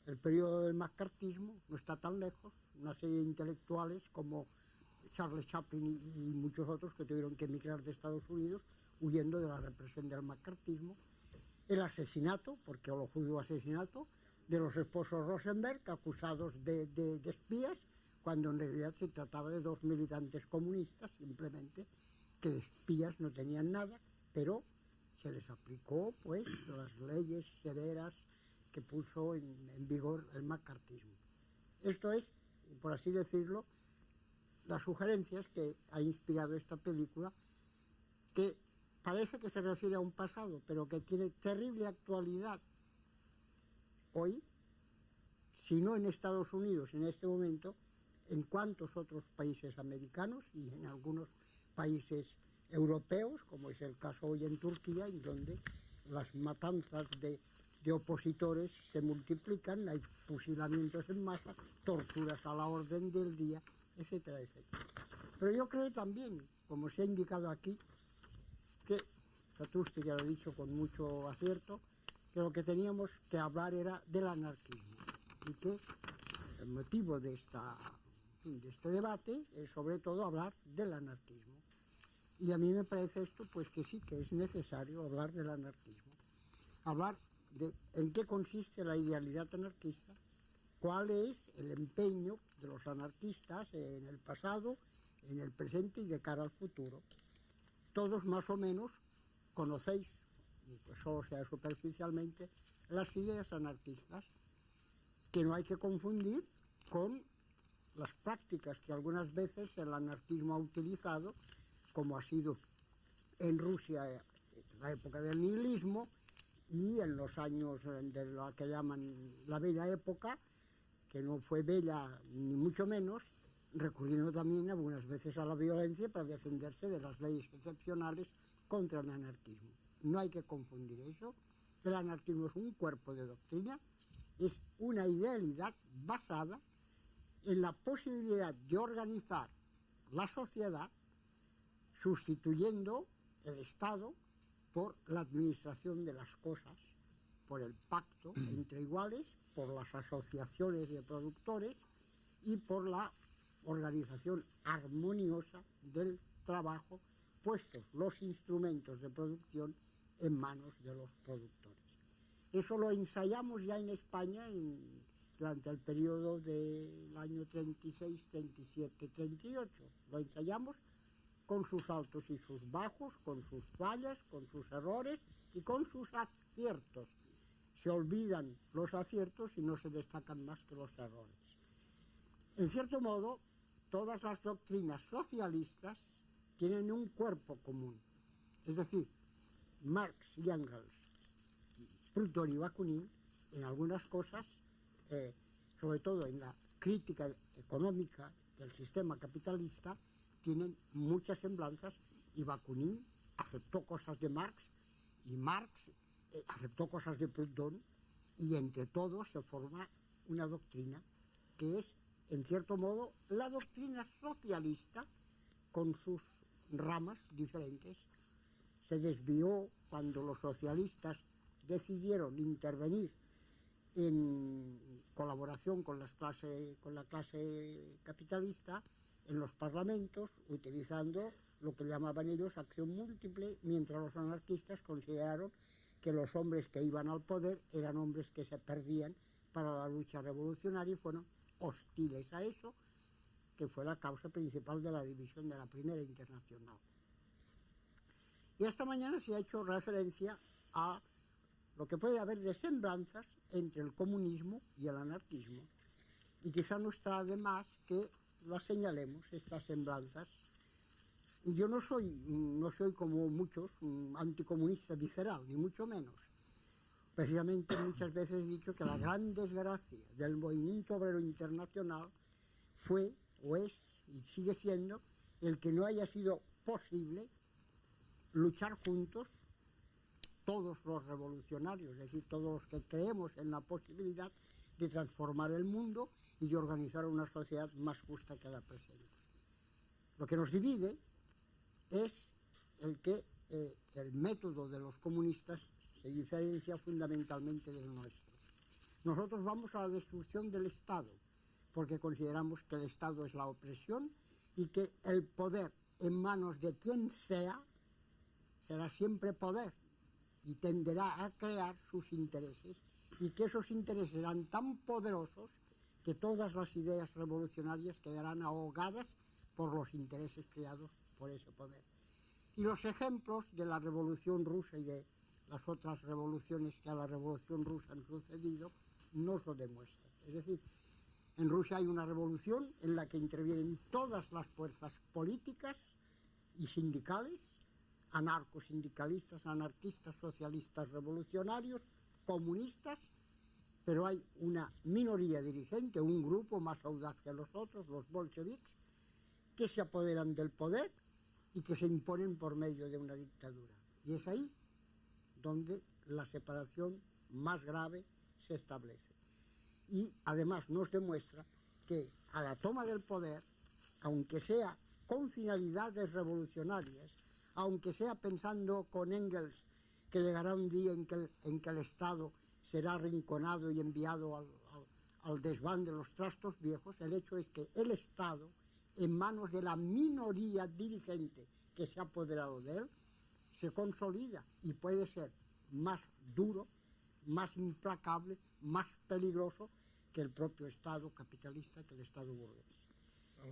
El periodo del macartismo no está tan lejos, una serie de intelectuales como Charles Chaplin y muchos otros que tuvieron que emigrar de Estados Unidos huyendo de la represión del macartismo. El asesinato, porque lo juzgo asesinato, de los esposos Rosenberg, acusados de espías, cuando en realidad se trataba de dos militantes comunistas, simplemente, que de espías no tenían nada, pero se les aplicó pues las leyes severas que puso en vigor el macartismo. Esto es, por así decirlo, las sugerencias que ha inspirado esta película, que parece que se refiere a un pasado, pero que tiene terrible actualidad hoy, si no en Estados Unidos en este momento, en cuantos otros países americanos y en algunos países europeos, como es el caso hoy en Turquía, en donde las matanzas de opositores se multiplican, hay fusilamientos en masa, torturas a la orden del día, etcétera, etcétera. Pero yo creo también, como se ha indicado aquí, que Satrusti ya lo ha dicho con mucho acierto, que lo que teníamos que hablar era del anarquismo y que el motivo de este debate es sobre todo hablar del anarquismo. Y a mí me parece esto pues que sí que es necesario hablar del anarquismo, hablar de en qué consiste la idealidad anarquista, cuál es el empeño de los anarquistas en el pasado, en el presente y de cara al futuro. Todos más o menos conocéis, pues solo sea superficialmente, las ideas anarquistas, que no hay que confundir con las prácticas que algunas veces el anarquismo ha utilizado, como ha sido en Rusia la época del nihilismo y en los años de lo que llaman la bella época, que no fue bella ni mucho menos, recurriendo también algunas veces a la violencia para defenderse de las leyes excepcionales contra el anarquismo. No hay que confundir eso. El anarquismo es un cuerpo de doctrina, es una idealidad basada en la posibilidad de organizar la sociedad sustituyendo el Estado por la administración de las cosas, por el pacto entre iguales, por las asociaciones de productores y por la organización armoniosa del trabajo, puestos los instrumentos de producción en manos de los productores. Eso lo ensayamos ya en España durante el periodo del año 36, 37, 38. Lo ensayamos con sus altos y sus bajos, con sus fallas, con sus errores y con sus aciertos. Se olvidan los aciertos y no se destacan más que los errores. En cierto modo, todas las doctrinas socialistas tienen un cuerpo común. Es decir, Marx y Engels, Proudhon y Bakunin, en algunas cosas, sobre todo en la crítica económica del sistema capitalista, tienen muchas semblanzas, y Bakunin aceptó cosas de Marx y Marx aceptó cosas de Proudhon, y entre todos se forma una doctrina que es, en cierto modo, la doctrina socialista con sus ramas diferentes. Se desvió cuando los socialistas decidieron intervenir en colaboración con la clase capitalista en los parlamentos, utilizando lo que llamaban ellos acción múltiple, mientras los anarquistas consideraron que los hombres que iban al poder eran hombres que se perdían para la lucha revolucionaria y fueron hostiles a eso, que fue la causa principal de la división de la Primera Internacional. Y esta mañana se ha hecho referencia a lo que puede haber de semblanzas entre el comunismo y el anarquismo. Y quizá no está de más que las señalemos, estas semblanzas. Yo no soy como muchos anticomunista visceral, ni mucho menos. Precisamente muchas veces he dicho que la gran desgracia del movimiento obrero internacional fue, o es, y sigue siendo, el que no haya sido posible luchar juntos todos los revolucionarios, es decir, todos los que creemos en la posibilidad de transformar el mundo y de organizar una sociedad más justa que la presente. Lo que nos divide es el método de los comunistas se diferencia fundamentalmente del nuestro. Nosotros vamos a la destrucción del Estado, porque consideramos que el Estado es la opresión y que el poder en manos de quien sea será siempre poder y tenderá a crear sus intereses, y que esos intereses serán tan poderosos que todas las ideas revolucionarias quedarán ahogadas por los intereses creados por ese poder. Y los ejemplos de la Revolución Rusa y de las otras revoluciones que a la Revolución Rusa han sucedido nos lo demuestran. Es decir, en Rusia hay una revolución en la que intervienen todas las fuerzas políticas y sindicales, anarcosindicalistas, anarquistas, socialistas, revolucionarios, comunistas, pero hay una minoría dirigente, un grupo más audaz que los otros, los bolcheviques, que se apoderan del poder y que se imponen por medio de una dictadura. Y es ahí donde la separación más grave se establece. Y además nos demuestra que a la toma del poder, aunque sea con finalidades revolucionarias, aunque sea pensando con Engels que llegará un día en que el Estado será arrinconado y enviado al desván de los trastos viejos, el hecho es que el Estado, en manos de la minoría dirigente que se ha apoderado de él, se consolida y puede ser más duro, más implacable, más peligroso que el propio Estado capitalista, que el Estado burgués.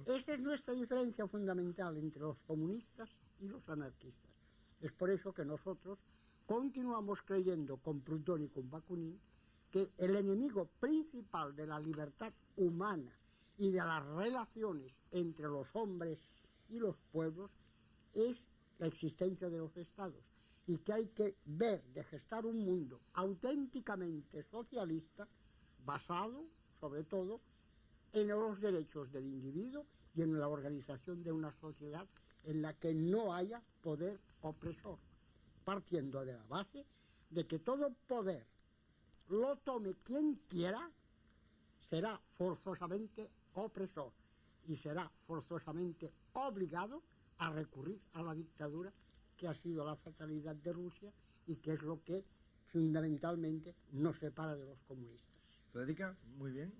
Esa es nuestra diferencia fundamental entre los comunistas y los anarquistas. Es por eso que nosotros continuamos creyendo con Proudhon y con Bakunin que el enemigo principal de la libertad humana y de las relaciones entre los hombres y los pueblos es la existencia de los estados, y que hay que ver de gestar un mundo auténticamente socialista basado, sobre todo, en los derechos del individuo y en la organización de una sociedad en la que no haya poder opresor, partiendo de la base de que todo poder lo tome quien quiera, será forzosamente opresor y será forzosamente obligado a recurrir a la dictadura, que ha sido la fatalidad de Rusia y que es lo que fundamentalmente nos separa de los comunistas. Federica, muy bien.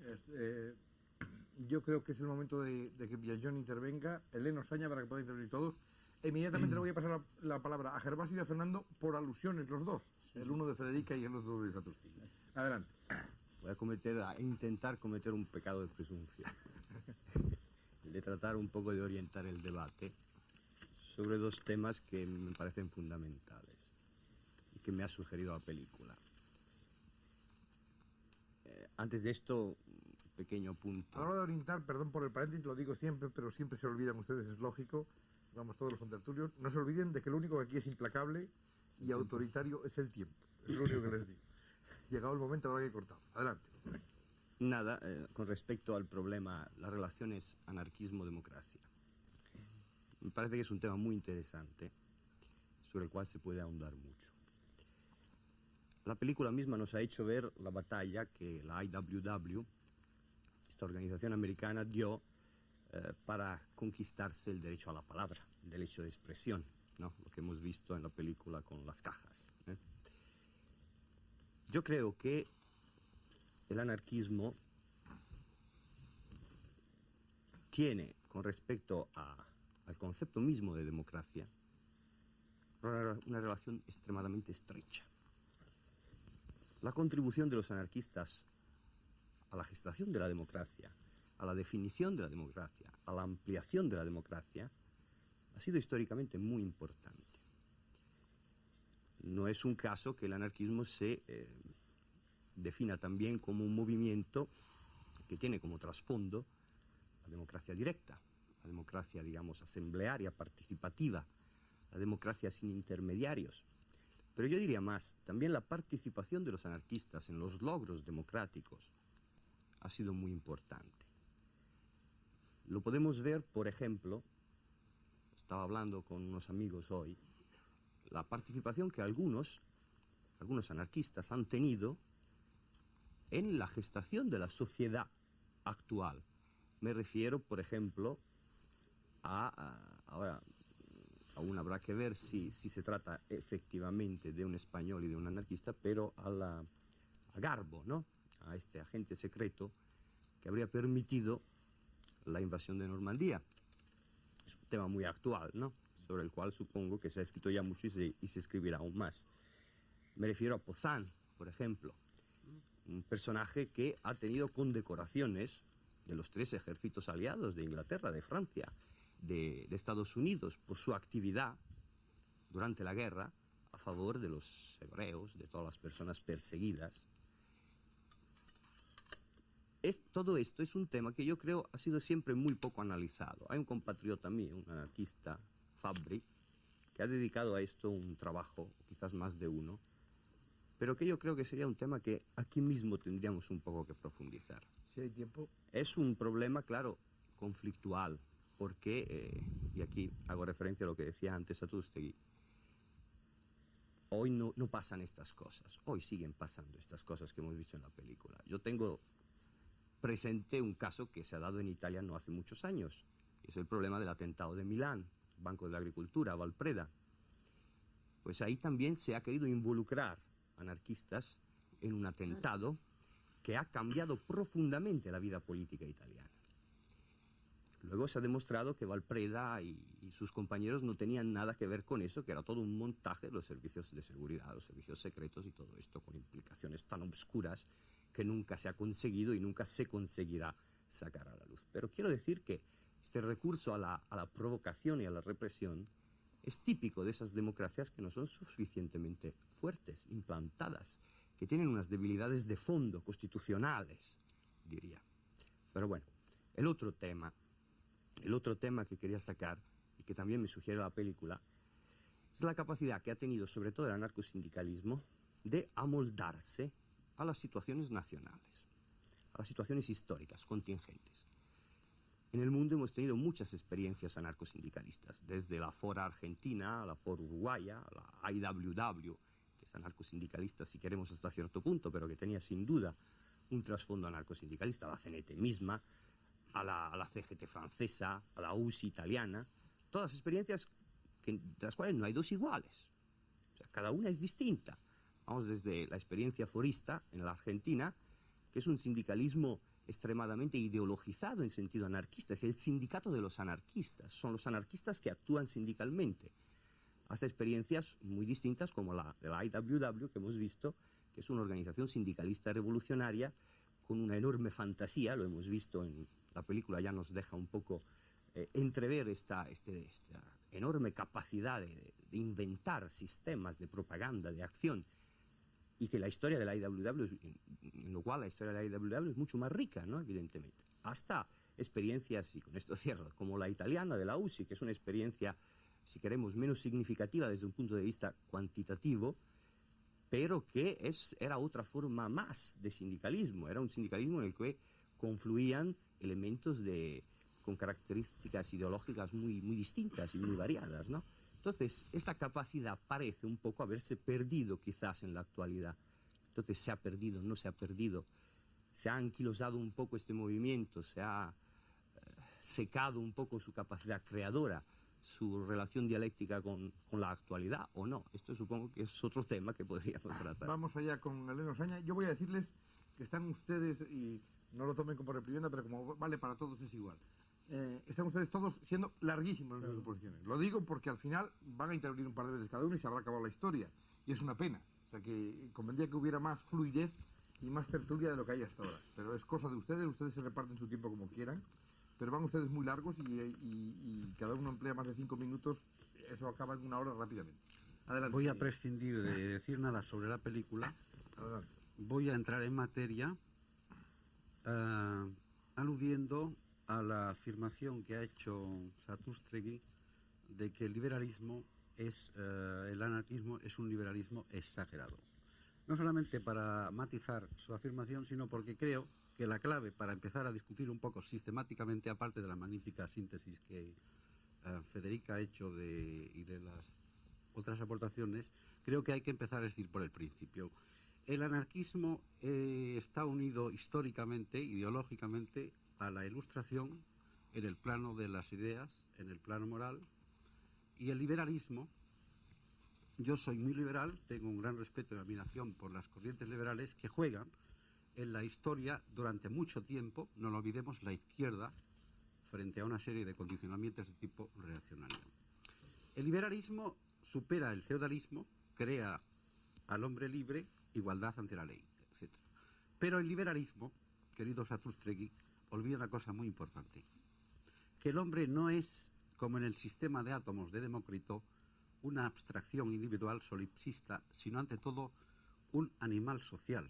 Yo creo que es el momento de que Villallón intervenga. Elena Osaña, para que puedan intervenir todos. Inmediatamente le voy a pasar la palabra a Gervasio y a Fernando por alusiones, los dos. El uno de Federica y el otro de Satrústig. Adelante. Voy a intentar cometer un pecado de presunción. El de tratar un poco de orientar el debate sobre dos temas que me parecen fundamentales y que me ha sugerido la película. Antes de esto, un pequeño punto. A la hora de orientar, perdón por el paréntesis, lo digo siempre, pero siempre se olvidan ustedes, es lógico, vamos todos los contertulios, no se olviden de que lo único que aquí es implacable y autoritario es el tiempo. Es lo único que les digo. Llegado el momento, ahora que he cortado. Adelante. Nada, con respecto al problema, las relaciones anarquismo-democracia. Me parece que es un tema muy interesante, sobre el cual se puede ahondar mucho. La película misma nos ha hecho ver la batalla que la IWW, esta organización americana, dio para conquistarse el derecho a la palabra, el derecho de expresión, ¿no? Lo que hemos visto en la película con las cajas. Yo creo que el anarquismo tiene, con respecto al concepto mismo de democracia, una relación extremadamente estrecha. la contribución de los anarquistas a la gestación de la democracia, a la definición de la democracia, a la ampliación de la democracia, ha sido históricamente muy importante. No es un caso que el anarquismo se defina también como un movimiento que tiene como trasfondo la democracia directa, la democracia, digamos, asamblearia, participativa, la democracia sin intermediarios. Pero yo diría más, también la participación de los anarquistas en los logros democráticos ha sido muy importante. Lo podemos ver, por ejemplo, estaba hablando con unos amigos hoy, la participación que algunos anarquistas han tenido en la gestación de la sociedad actual. Me refiero, por ejemplo, ahora aún habrá que ver si se trata efectivamente de un español y de un anarquista, pero a Garbo, ¿no? A este agente secreto que habría permitido la invasión de Normandía. Es un tema muy actual, ¿no? Sobre el cual supongo que se ha escrito ya mucho y se escribirá aún más. Me refiero a Pozán, por ejemplo, un personaje que ha tenido condecoraciones de los 3 ejércitos aliados de Inglaterra, de Francia, de Estados Unidos, por su actividad durante la guerra a favor de los hebreos, de todas las personas perseguidas. Todo esto es un tema que yo creo ha sido siempre muy poco analizado. Hay un compatriota mío, un anarquista, Fabri, que ha dedicado a esto un trabajo, quizás más de uno, pero que yo creo que sería un tema que aquí mismo tendríamos un poco que profundizar. Si hay tiempo. Es un problema, claro, conflictual, porque, y aquí hago referencia a lo que decía antes Satustegui, hoy no pasan estas cosas, hoy siguen pasando estas cosas que hemos visto en la película. Yo tengo presente un caso que se ha dado en Italia no hace muchos años, y es el problema del atentado de Milán, Banco de la Agricultura, Valpreda. Pues ahí también se ha querido involucrar anarquistas en un atentado que ha cambiado profundamente la vida política italiana. Luego se ha demostrado que Valpreda y sus compañeros no tenían nada que ver con eso, que era todo un montaje de los servicios de seguridad, los servicios secretos y todo esto, con implicaciones tan obscuras que nunca se ha conseguido y nunca se conseguirá sacar a la luz. Pero quiero decir que este recurso a la provocación y a la represión es típico de esas democracias que no son suficientemente fuertes, implantadas, que tienen unas debilidades de fondo, constitucionales, diría. Pero bueno, el otro tema que quería sacar, y que también me sugiere la película, es la capacidad que ha tenido, sobre todo el anarcosindicalismo, de amoldarse a las situaciones nacionales, a las situaciones históricas, contingentes. En el mundo hemos tenido muchas experiencias anarcosindicalistas, desde la FORA argentina, a la FORA uruguaya, a la IWW, que es anarcosindicalista si queremos hasta cierto punto, pero que tenía sin duda un trasfondo anarcosindicalista, a la CNT misma, a la CGT francesa, a la UCI italiana, todas experiencias de las cuales no hay dos iguales. O sea, cada una es distinta. Vamos desde la experiencia forista en la Argentina, que es un sindicalismo extremadamente ideologizado en sentido anarquista, es el sindicato de los anarquistas, son los anarquistas que actúan sindicalmente, hasta experiencias muy distintas como la de la IWW que hemos visto, que es una organización sindicalista revolucionaria con una enorme fantasía, lo hemos visto en la película, ya nos deja un poco entrever esta enorme capacidad de inventar sistemas de propaganda, de acción, y que la historia de la IWW, en lo cual la historia de la IWW es mucho más rica, ¿no? Evidentemente. Hasta experiencias, y con esto cierro, como la italiana de la UCI, que es una experiencia, si queremos, menos significativa desde un punto de vista cuantitativo, pero que era otra forma más de sindicalismo. Era un sindicalismo en el que confluían elementos con características ideológicas muy distintas y muy variadas, ¿no? Entonces, esta capacidad parece un poco haberse perdido quizás en la actualidad. Entonces, ¿se ha perdido? ¿No se ha perdido? ¿Se ha anquilosado un poco este movimiento? ¿Se ha secado un poco su capacidad creadora, su relación dialéctica con la actualidad o no? Esto supongo que es otro tema que podríamos tratar. Vamos allá con Elena Osaña. Yo voy a decirles que están ustedes, y no lo tomen como reprimenda, pero como vale para todos es igual. Están ustedes todos siendo larguísimos en sus suposiciones. Lo digo porque al final van a intervenir un par de veces cada uno y se habrá acabado la historia. Y es una pena. O sea que convendría que hubiera más fluidez y más tertulia de lo que hay hasta ahora. Pero es cosa de ustedes se reparten su tiempo como quieran, pero van ustedes muy largos y cada uno emplea más de 5 minutos, eso acaba en 1 hora rápidamente. Adelante. Voy a prescindir de decir nada sobre la película. Adelante. Voy a entrar en materia aludiendo a la afirmación que ha hecho Satrústegui de que el liberalismo el anarquismo es un liberalismo exagerado. No solamente para matizar su afirmación, sino porque creo que la clave para empezar a discutir un poco sistemáticamente, aparte de la magnífica síntesis que Federica ha hecho y de las otras aportaciones, creo que hay que empezar a decir por el principio. El anarquismo está unido históricamente, ideológicamente, a la Ilustración en el plano de las ideas, en el plano moral, y el liberalismo. Yo soy muy liberal, tengo un gran respeto y admiración por las corrientes liberales que juegan en la historia durante mucho tiempo, no lo olvidemos, la izquierda frente a una serie de condicionamientos de tipo reaccionario. El liberalismo supera el feudalismo, crea al hombre libre, igualdad ante la ley, etc. Pero el liberalismo, querido Satrústegui, olvida una cosa muy importante, que el hombre no es, como en el sistema de átomos de Demócrito, una abstracción individual solipsista, sino ante todo un animal social.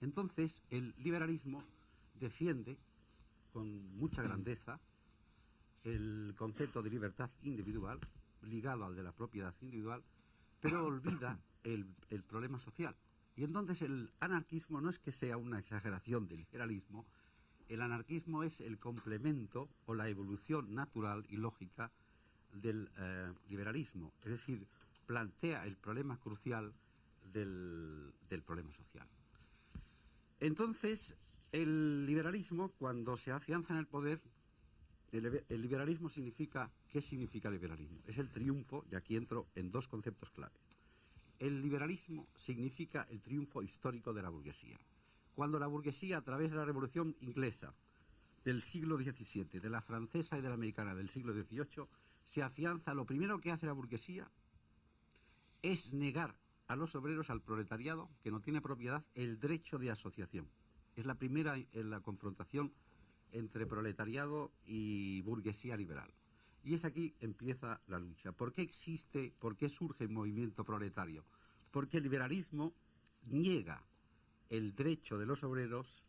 Entonces, el liberalismo defiende con mucha grandeza el concepto de libertad individual, ligado al de la propiedad individual, pero olvida el problema social. Y entonces el anarquismo no es que sea una exageración del liberalismo, el anarquismo es el complemento o la evolución natural y lógica del liberalismo, es decir, plantea el problema crucial del problema social. Entonces, el liberalismo, cuando se afianza en el poder, el liberalismo significa, ¿qué significa liberalismo? Es el triunfo, y aquí entro en dos conceptos clave. El liberalismo significa el triunfo histórico de la burguesía. Cuando la burguesía, a través de la Revolución Inglesa del siglo XVII, de la francesa y de la americana del siglo XVIII, se afianza, lo primero que hace la burguesía es negar a los obreros, al proletariado, que no tiene propiedad, el derecho de asociación. Es la primera en la confrontación entre proletariado y burguesía liberal. Y es aquí empieza la lucha. ¿Por qué existe, por qué surge el movimiento proletario? Porque el liberalismo niega el derecho de los obreros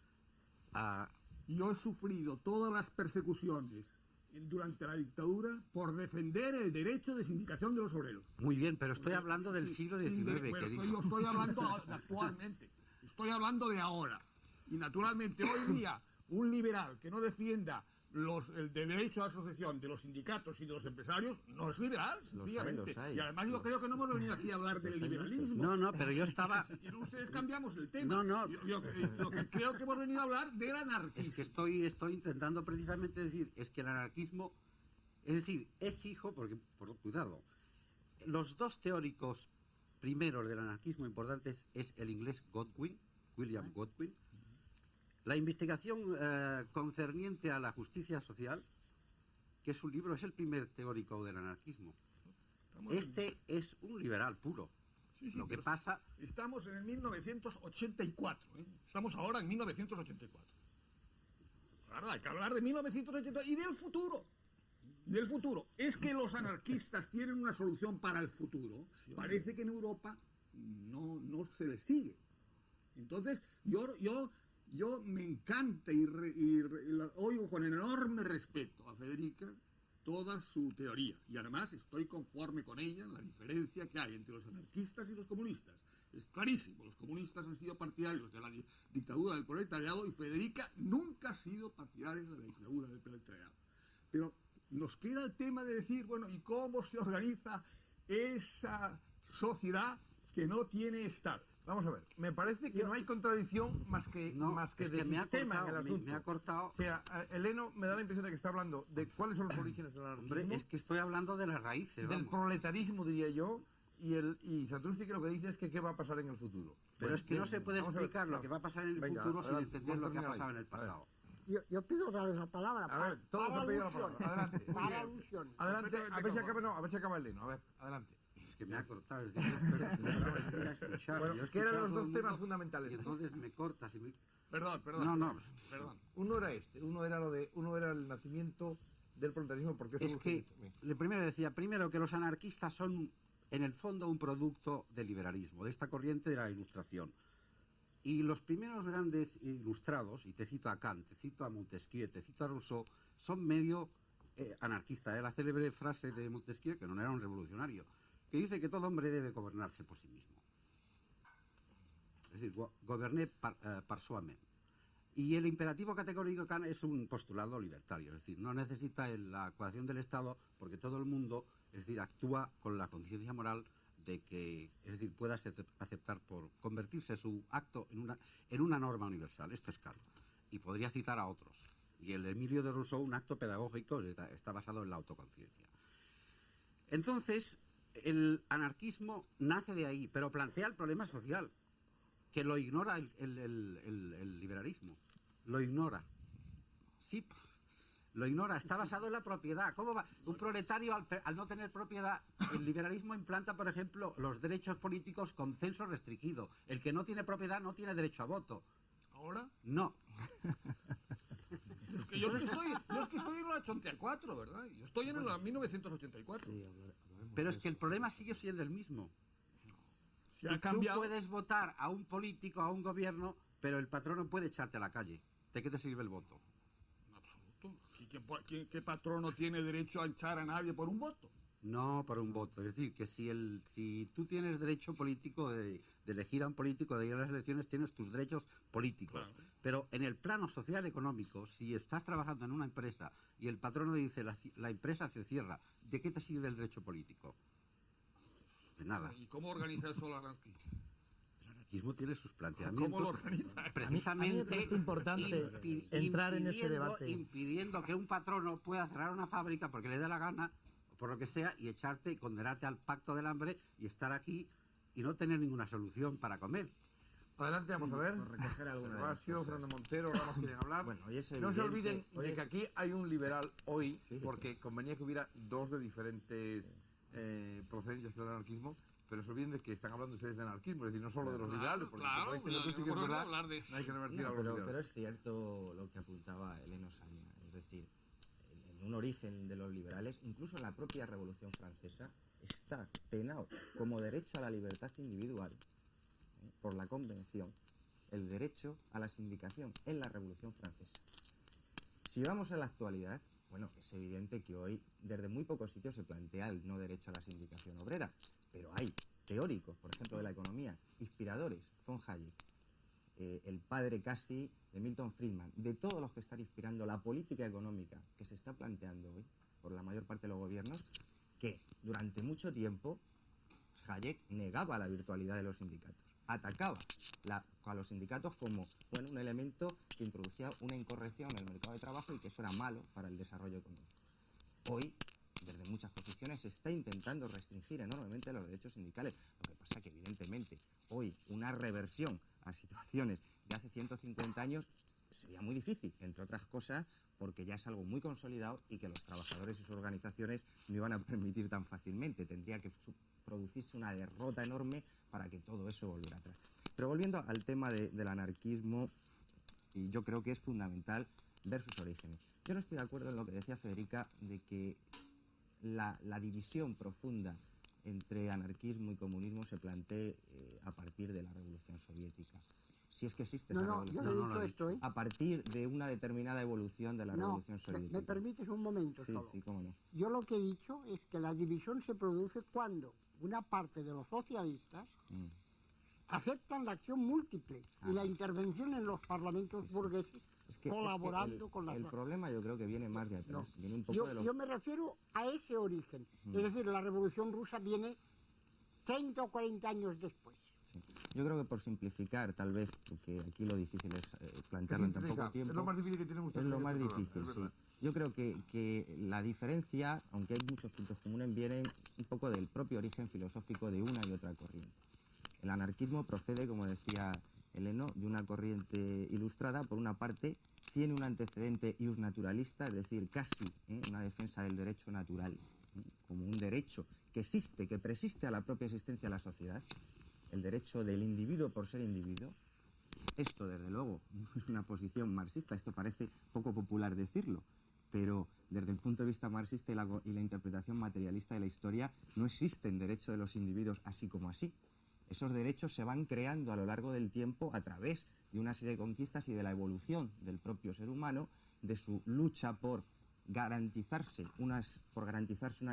a... Yo he sufrido todas las persecuciones durante la dictadura por defender el derecho de sindicación de los obreros. Muy bien, pero estoy hablando del siglo XIX, yo estoy hablando actualmente, estoy hablando de ahora. Y naturalmente hoy día un liberal que no defienda el derecho a asociación de los sindicatos y de los empresarios no es liberal, sencillamente. Y además yo creo que no hemos venido aquí a hablar del liberalismo. No, pero yo estaba... Si quieren ustedes cambiamos el tema. Yo que creo que hemos venido a hablar del anarquismo. Es que estoy intentando precisamente decir, es que el anarquismo, es decir, es hijo, porque, cuidado, los dos teóricos primeros del anarquismo importantes es el inglés Godwin, William Godwin. La investigación concerniente a la justicia social, que es un libro, es el primer teórico del anarquismo. Es un liberal puro. Sí, lo que pasa... Estamos en el 1984, ¿eh? Estamos ahora en 1984. Claro, hay que hablar de 1984 y del futuro. Del futuro. Es que los anarquistas tienen una solución para el futuro. Parece que en Europa no se les sigue. Entonces, yo me encanta y oigo con enorme respeto a Federica toda su teoría. Y además estoy conforme con ella en la diferencia que hay entre los anarquistas y los comunistas. Es clarísimo, los comunistas han sido partidarios de la dictadura del proletariado y Federica nunca ha sido partidaria de la dictadura del proletariado. Pero nos queda el tema de decir, bueno, ¿y cómo se organiza esa sociedad que no tiene Estado? Vamos a ver, me parece que no hay contradicción más que de sistema en el asunto. Me ha cortado. O sea, Eleno me da la impresión de que está hablando de cuáles son los orígenes del anarquismo. Hombre, es que estoy hablando de las raíces, del proletarismo, diría yo, y Satrústegui lo que dice es que qué va a pasar en el futuro. Pero bueno, es que no se puede explicar lo que va a pasar en el futuro sin entender lo que ha pasado en el pasado. Yo pido otra vez la palabra. A ver, todos han pedido la palabra. Adelante. Para alusión. Adelante, a ver si acaba Eleno. A ver, adelante. Es que me ha cortado. Es decir, yo escuchar. Bueno, Yo he ¿qué eran escuchado los todo dos el temas mundo fundamentales? Y entonces me cortas y me... Perdón, perdón. No, Perdón. Uno era uno era el nacimiento del proletarianismo, porque eso Es que, primero que los anarquistas son, en el fondo, un producto del liberalismo, de esta corriente de la Ilustración. Y los primeros grandes ilustrados, y te cito a Kant, te cito a Montesquieu, te cito a Rousseau, son medio anarquistas. La célebre frase de Montesquieu, que no era un revolucionario, que dice que todo hombre debe gobernarse por sí mismo. Es decir, gouverner par soi-même. Y el imperativo categórico de Kant es un postulado libertario, es decir, no necesita la coacción del Estado porque todo el mundo, es decir, actúa con la conciencia moral de que, es decir, pueda aceptar por convertirse su acto en una norma universal. Esto es Kant. Y podría citar a otros. Y el Emilio de Rousseau, un acto pedagógico, está basado en la autoconciencia. Entonces, el anarquismo nace de ahí, pero plantea el problema social, que lo ignora el liberalismo. Lo ignora. Sí, lo ignora. Está basado en la propiedad. ¿Cómo va? Un proletario, al no tener propiedad, el liberalismo implanta, por ejemplo, los derechos políticos con censo restringido. El que no tiene propiedad no tiene derecho a voto. ¿Ahora? No. Yo es que estoy en el 84, ¿verdad? Yo estoy en el 1984. Pero es que el problema sigue siendo el mismo. Se ha cambiado. Tú puedes votar a un político, a un gobierno, pero el patrón no puede echarte a la calle. ¿De qué te sirve el voto? En absoluto. ¿Qué patrono tiene derecho a echar a nadie por un voto? No por un voto. Es decir, que si tú tienes derecho político de elegir a un político, de ir a las elecciones, tienes tus derechos políticos. Claro. Pero en el plano social económico, si estás trabajando en una empresa y el patrono dice la empresa se cierra, ¿de qué te sirve el derecho político? De nada. ¿Y cómo organiza eso el anarquismo? El anarquismo tiene sus planteamientos. ¿Cómo lo organiza? Precisamente A mí me parece importante entrar en ese debate. Impidiendo que un patrono pueda cerrar una fábrica porque le dé la gana, por lo que sea, y echarte, condenarte al pacto del hambre y estar aquí y no tener ninguna solución para comer. Adelante, vamos a ver. Por recoger alguna de las Gervasio, cosas. Fernando Montero, ahora más quieren hablar. Bueno, hoy es No se evidente- olviden hoy de es- que aquí hay un liberal hoy, Sí. porque convenía que hubiera dos de diferentes procedencias del anarquismo, pero se olviden de que están hablando ustedes de anarquismo, es decir, no solo de los liberales, porque claro, como dicen, sí que es verdad, no hay que revertir a No, los pero liberales. es cierto lo que apuntaba Eleno Saña. Es decir, en un origen de los liberales, incluso en la propia Revolución Francesa, está penado como derecho a la libertad individual por la Convención el derecho a la sindicación en la Revolución Francesa. Si vamos a la actualidad, bueno, es evidente que hoy desde muy pocos sitios se plantea el no derecho a la sindicación obrera, pero hay teóricos, por ejemplo, de la economía, inspiradores, von Hayek, el padre casi de Milton Friedman, de todos los que están inspirando la política económica que se está planteando hoy por la mayor parte de los gobiernos, que durante mucho tiempo Hayek negaba la virtualidad de los sindicatos, atacaba a los sindicatos como un elemento que introducía una incorrección en el mercado de trabajo y que eso era malo para el desarrollo económico. Hoy, desde muchas posiciones, se está intentando restringir enormemente los derechos sindicales. Lo que pasa que, evidentemente, hoy una reversión a situaciones de hace 150 años sería muy difícil, entre otras cosas, porque ya es algo muy consolidado y que los trabajadores y sus organizaciones no iban a permitir tan fácilmente. Tendría que producirse una derrota enorme para que todo eso volviera atrás. Pero volviendo al tema del anarquismo, y yo creo que es fundamental ver sus orígenes. Yo no estoy de acuerdo en lo que decía Federica de que la división profunda entre anarquismo y comunismo se plantee a partir de la Revolución Soviética. Si es que existe esa No, yo revolución. no he dicho esto, ¿eh? A partir de una determinada evolución de la No, Revolución Soviética. ¿me permites un momento Sí, solo? sí, cómo no. Yo lo que he dicho es que la división se produce cuando una parte de los socialistas aceptan la acción múltiple y la intervención en los parlamentos burgueses colaborando con la... El problema yo creo que viene más de atrás. No. Viene un poco de los... Yo me refiero a ese origen. Es decir, la Revolución Rusa viene 30 o 40 años después. Sí. Yo creo que por simplificar, tal vez, porque aquí lo difícil es plantearlo en tan poco tiempo. Es lo más difícil que tenemos Es lo más difícil, sí. Yo creo que la diferencia, aunque hay muchos puntos comunes, viene un poco del propio origen filosófico de una y otra corriente. El anarquismo procede, como decía Eleno, ¿no?, de una corriente ilustrada, por una parte, tiene un antecedente iusnaturalista, es decir, casi una defensa del derecho natural, como un derecho que existe, que persiste a la propia existencia de la sociedad, el derecho del individuo por ser individuo. Esto, desde luego, no es una posición marxista, esto parece poco popular decirlo, pero desde el punto de vista marxista y la interpretación materialista de la historia, no existen derechos de los individuos así como así. Esos derechos se van creando a lo largo del tiempo a través de una serie de conquistas y de la evolución del propio ser humano, de su lucha por garantizarse unas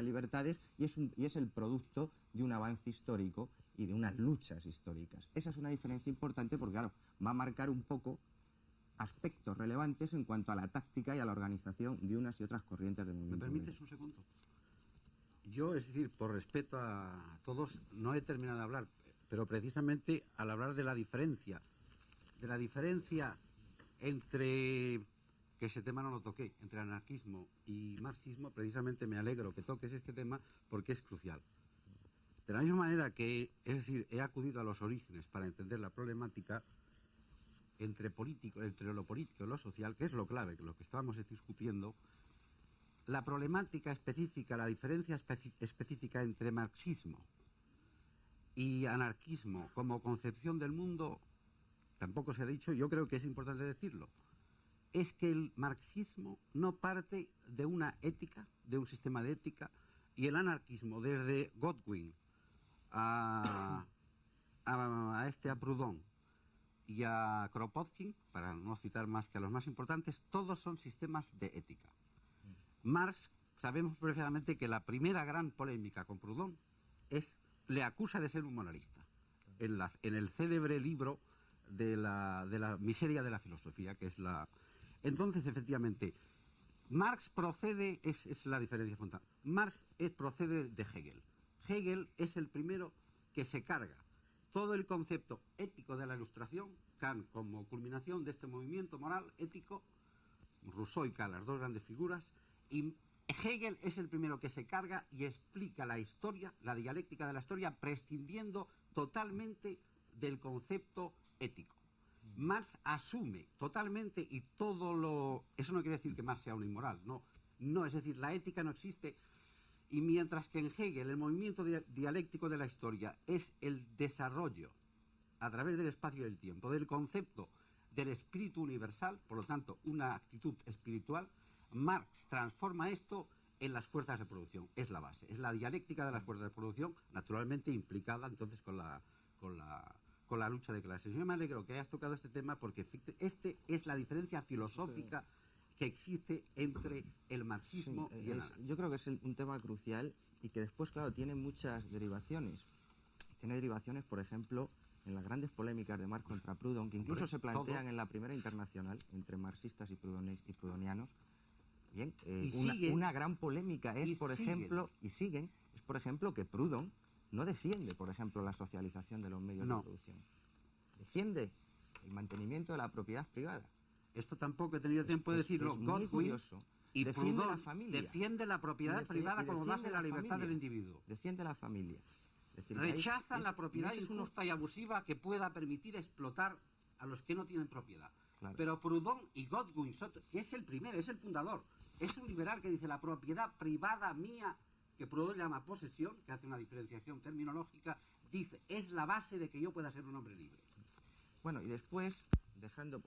libertades, y es el producto de un avance histórico y de unas luchas históricas. Esa es una diferencia importante porque, claro, va a marcar un poco aspectos relevantes en cuanto a la táctica y a la organización de unas y otras corrientes del movimiento. ¿Me permites un segundo? Yo, es decir, por respeto a todos, no he terminado de hablar, pero precisamente al hablar de la diferencia entre, que ese tema no lo toqué, entre anarquismo y marxismo, precisamente me alegro que toques este tema porque es crucial. De la misma manera que, es decir, he acudido a los orígenes para entender la problemática entre lo político y lo social, que es lo clave, que lo que estábamos discutiendo, la problemática específica, la diferencia específica entre marxismo y anarquismo como concepción del mundo, tampoco se ha dicho, yo creo que es importante decirlo, es que el marxismo no parte de una ética, de un sistema de ética, y el anarquismo, desde Godwin a Proudhon y a Kropotkin, para no citar más que a los más importantes, todos son sistemas de ética. Marx, sabemos perfectamente que la primera gran polémica con Proudhon le acusa de ser un moralista, en el célebre libro de la miseria de la filosofía, que es la... Entonces, efectivamente, Marx procede, es la diferencia fundamental, Marx procede de Hegel. Hegel es el primero que se carga todo el concepto ético de la Ilustración, Kant como culminación de este movimiento moral ético, Rousseau y Kant, las dos grandes figuras, y Hegel es el primero que se carga y explica la historia, la dialéctica de la historia, prescindiendo totalmente del concepto ético. Marx asume totalmente y todo lo... Eso no quiere decir que Marx sea un inmoral, no, es decir, la ética no existe. Y mientras que en Hegel el movimiento dialéctico de la historia es el desarrollo a través del espacio y del tiempo del concepto del espíritu universal, por lo tanto una actitud espiritual, Marx transforma esto en las fuerzas de producción, es la base, es la dialéctica de las fuerzas de producción, naturalmente implicada entonces con la lucha de clases. Yo me alegro que hayas tocado este tema porque este es la diferencia filosófica que existe entre el marxismo y el anarquismo. Yo creo que es un tema crucial y que después, claro, tiene muchas derivaciones. Tiene derivaciones, por ejemplo, en las grandes polémicas de Marx contra Proudhon, que incluso se plantean en la primera internacional entre marxistas y proudhonianos. Bien, una gran polémica es, por ejemplo, que Proudhon no defiende, por ejemplo, la socialización de los medios de producción. Defiende el mantenimiento de la propiedad privada. Esto tampoco he tenido tiempo de decirlo. Godwin y defiende Proudhon la familia. defiende la propiedad privada como base de la libertad del individuo. Defiende la familia. Es decir, rechazan la propiedad injusta y abusiva que pueda permitir explotar a los que no tienen propiedad. Claro. Pero Proudhon y Godwin, que es el primero, es el fundador, es un liberal que dice la propiedad privada mía, que Proudhon llama posesión, que hace una diferenciación terminológica, dice, es la base de que yo pueda ser un hombre libre. Bueno, y después,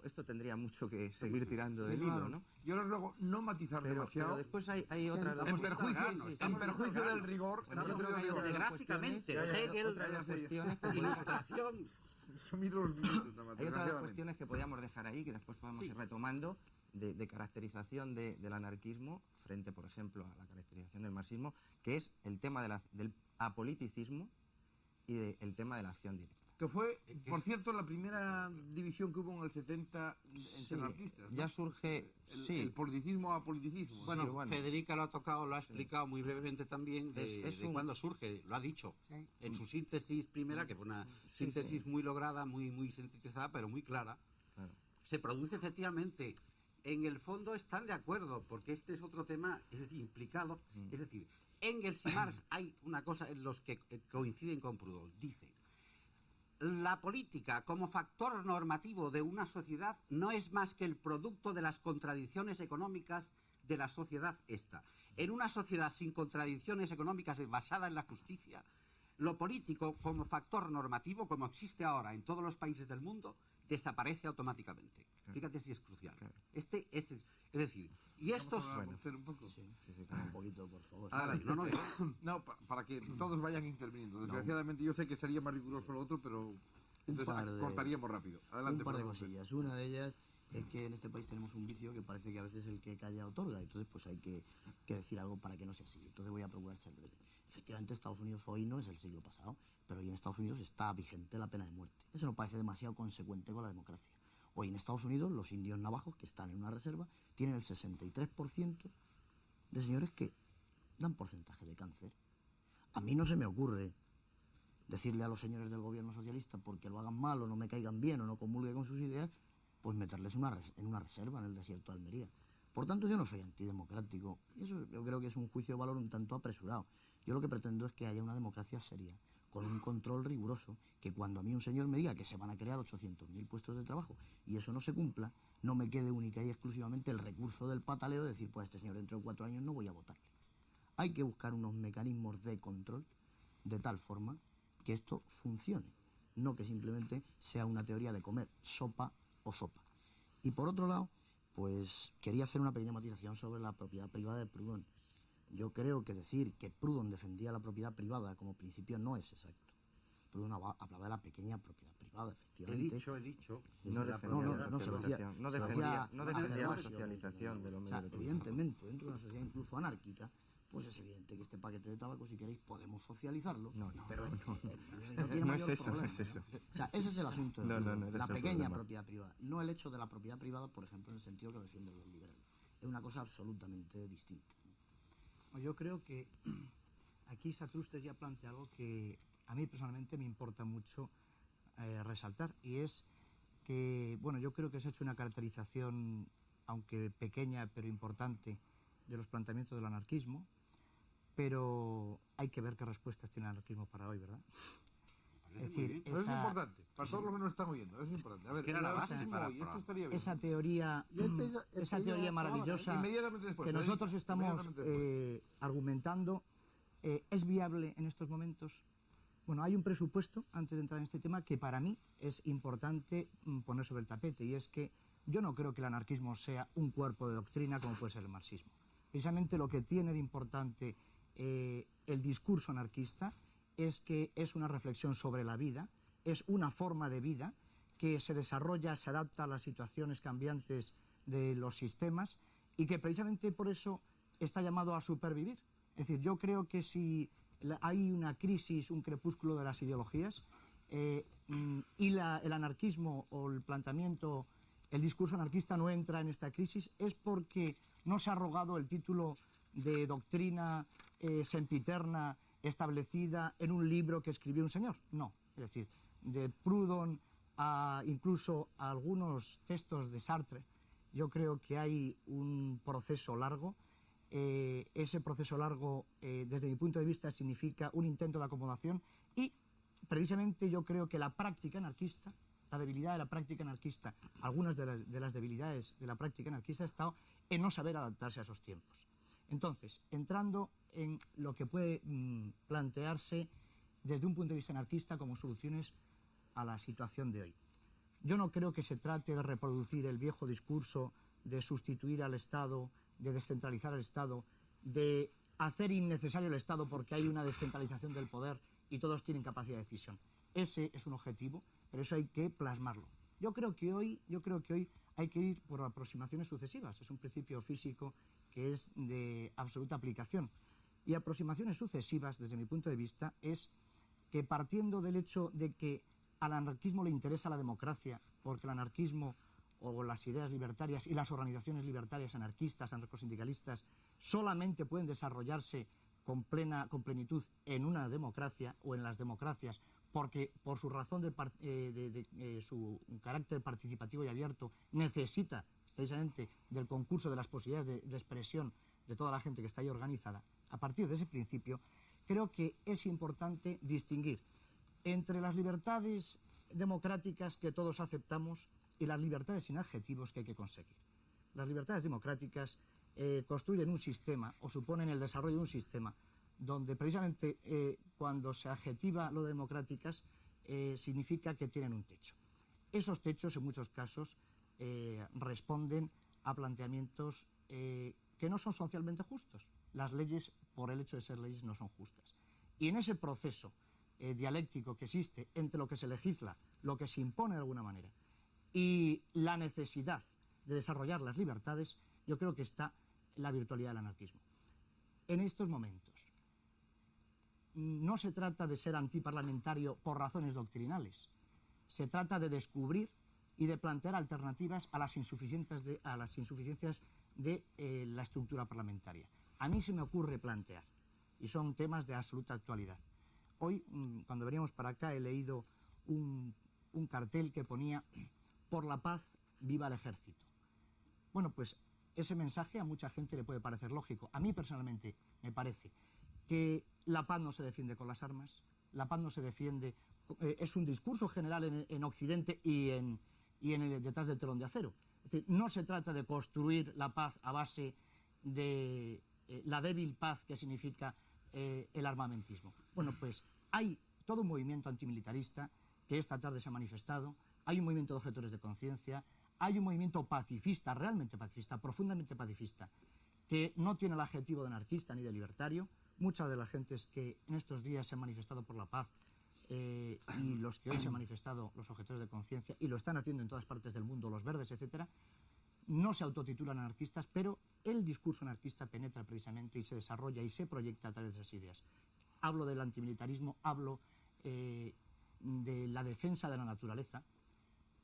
esto tendría mucho que seguir tirando del hilo, ¿no? Yo les ruego no matizar demasiado. Pero después hay otras... En perjuicio del rigor. Yo creo que hay otras gráficamente, Hegel, ilustración... Hay otras cuestiones que podríamos dejar ahí, que después podemos ir retomando, de caracterización del anarquismo frente, por ejemplo, a la caracterización del marxismo, que es el tema del apoliticismo y el tema de la acción directa. Que fue, por cierto, la primera división que hubo en el 70 entre anarquistas, ¿no? Ya surge el politicismo a politicismo. Bueno, Federica lo ha tocado, lo ha explicado muy brevemente también de cuándo surge, lo ha dicho, en su síntesis primera, que fue una síntesis muy lograda, muy sintetizada, pero muy clara. Claro. Se produce efectivamente, en el fondo están de acuerdo, porque este es otro tema, es decir, implicado, es decir, Engels y Marx hay una cosa en los que coinciden con Proudhon, dice, La política, como factor normativo de una sociedad, no es más que el producto de las contradicciones económicas de la sociedad esta. En una sociedad sin contradicciones económicas basada en la justicia, lo político, como factor normativo, como existe ahora en todos los países del mundo, desaparece automáticamente. Fíjate si es crucial. Es decir, y estos... Un poco. Sí, un poquito, por favor. No, para que todos vayan interviniendo. Desgraciadamente yo sé que sería más riguroso lo otro, pero entonces cortaríamos rápido. Adelante. Un par de cosillas. Una de ellas es que en este país tenemos un vicio que parece que a veces el que calla otorga. Entonces pues hay que decir algo para que no sea así. Entonces voy a procurar ser breve. Efectivamente, Estados Unidos hoy no es el siglo pasado, pero hoy en Estados Unidos está vigente la pena de muerte. Eso no parece demasiado consecuente con la democracia. Hoy en Estados Unidos los indios navajos que están en una reserva tienen el 63% de señores que dan porcentaje de cáncer. A mí no se me ocurre decirle a los señores del gobierno socialista porque lo hagan mal o no me caigan bien o no comulgue con sus ideas, pues meterles en una reserva en el desierto de Almería. Por tanto, yo no soy antidemocrático. Y eso yo creo que es un juicio de valor un tanto apresurado. Yo lo que pretendo es que haya una democracia seria, con un control riguroso, que cuando a mí un señor me diga que se van a crear 800.000 puestos de trabajo y eso no se cumpla, no me quede única y exclusivamente el recurso del pataleo de decir, pues este señor dentro de 4 años no voy a votarle. Hay que buscar unos mecanismos de control de tal forma que esto funcione, no que simplemente sea una teoría de comer sopa o sopa. Y por otro lado, pues quería hacer una pequeña matización sobre la propiedad privada de Proudhon. Yo creo que decir que Proudhon defendía la propiedad privada como principio no es exacto. Proudhon hablaba de la pequeña propiedad privada, efectivamente. He dicho. No defendía la socialización de los medios de comunicación. Evidentemente, dentro de una sociedad incluso anárquica, pues es evidente que este paquete de tabaco, si queréis, podemos socializarlo, pero no tiene mayor problema. No es eso. O sea, ese es el asunto de la pequeña problema. propiedad privada, no el hecho de la propiedad privada, por ejemplo, en el sentido que lo defienden los liberales. Es una cosa absolutamente distinta. Yo creo que aquí Satrustes ya plantea algo que a mí personalmente me importa mucho resaltar, y es que, bueno, yo creo que se ha hecho una caracterización, aunque pequeña pero importante, de los planteamientos del anarquismo, pero hay que ver qué respuestas tiene el anarquismo para hoy, ¿verdad? Es decir, Eso es importante, para todos los que nos están oyendo, eso es importante. A ver, era la base para esto estaría bien. esa teoría maravillosa después, que nosotros estamos argumentando, ¿es viable en estos momentos? Bueno, hay un presupuesto, antes de entrar en este tema, que para mí es importante poner sobre el tapete, y es que yo no creo que el anarquismo sea un cuerpo de doctrina como puede ser el marxismo. Precisamente lo que tiene de importante el discurso anarquista es que es una reflexión sobre la vida, es una forma de vida que se desarrolla, se adapta a las situaciones cambiantes de los sistemas y que precisamente por eso está llamado a supervivir. Es decir, yo creo que si hay una crisis, un crepúsculo de las ideologías y el anarquismo o el planteamiento, el discurso anarquista no entra en esta crisis, es porque no se ha arrogado el título de doctrina sempiterna establecida en un libro que escribió un señor. No, es decir, de Proudhon incluso a algunos textos de Sartre, yo creo que hay un proceso largo. Ese proceso largo, desde mi punto de vista, significa un intento de acomodación y precisamente yo creo que la práctica anarquista, la debilidad de la práctica anarquista, algunas de las debilidades de la práctica anarquista ha estado en no saber adaptarse a esos tiempos. Entonces, entrando en lo que puede plantearse desde un punto de vista anarquista como soluciones a la situación de hoy. Yo no creo que se trate de reproducir el viejo discurso de sustituir al Estado, de descentralizar el Estado, de hacer innecesario el Estado porque hay una descentralización del poder y todos tienen capacidad de decisión. Ese es un objetivo, pero eso hay que plasmarlo. Yo creo que hoy hay que ir por aproximaciones sucesivas. Es un principio físico que es de absoluta aplicación. Y aproximaciones sucesivas, desde mi punto de vista, es que partiendo del hecho de que al anarquismo le interesa la democracia, porque el anarquismo o las ideas libertarias y las organizaciones libertarias anarquistas, anarcosindicalistas, solamente pueden desarrollarse con plenitud en una democracia o en las democracias, porque por su razón de su carácter participativo y abierto necesita precisamente del concurso de las posibilidades de expresión de toda la gente que está ahí organizada. A partir de ese principio, creo que es importante distinguir entre las libertades democráticas que todos aceptamos y las libertades sin adjetivos que hay que conseguir. Las libertades democráticas construyen un sistema o suponen el desarrollo de un sistema donde precisamente cuando se adjetiva lo de democráticas significa que tienen un techo. Esos techos en muchos casos responden a planteamientos que no son socialmente justos. Las leyes, por el hecho de ser leyes, no son justas. Y en ese proceso dialéctico que existe entre lo que se legisla, lo que se impone de alguna manera, y la necesidad de desarrollar las libertades, yo creo que está la virtualidad del anarquismo. En estos momentos, no se trata de ser antiparlamentario por razones doctrinales, se trata de descubrir y de plantear alternativas a las insuficiencias de la estructura parlamentaria. A mí se me ocurre plantear, y son temas de absoluta actualidad. Hoy, cuando veníamos para acá, he leído un cartel que ponía «Por la paz, viva el ejército». Bueno, pues ese mensaje a mucha gente le puede parecer lógico. A mí personalmente me parece que la paz no se defiende con las armas, la paz no se defiende, es un discurso general en Occidente y detrás del telón de acero. Es decir, no se trata de construir la paz a base de la débil paz que significa el armamentismo. Bueno, pues hay todo un movimiento antimilitarista que esta tarde se ha manifestado, hay un movimiento de objetores de conciencia, hay un movimiento pacifista, realmente pacifista, profundamente pacifista, que no tiene el adjetivo de anarquista ni de libertario. Muchas de las gentes que en estos días se han manifestado por la paz y los que hoy se han manifestado, los objetores de conciencia, y lo están haciendo en todas partes del mundo, los verdes, etcétera, no se autotitulan anarquistas, pero el discurso anarquista penetra precisamente y se desarrolla y se proyecta a través de esas ideas. Hablo del antimilitarismo, hablo de la defensa de la naturaleza,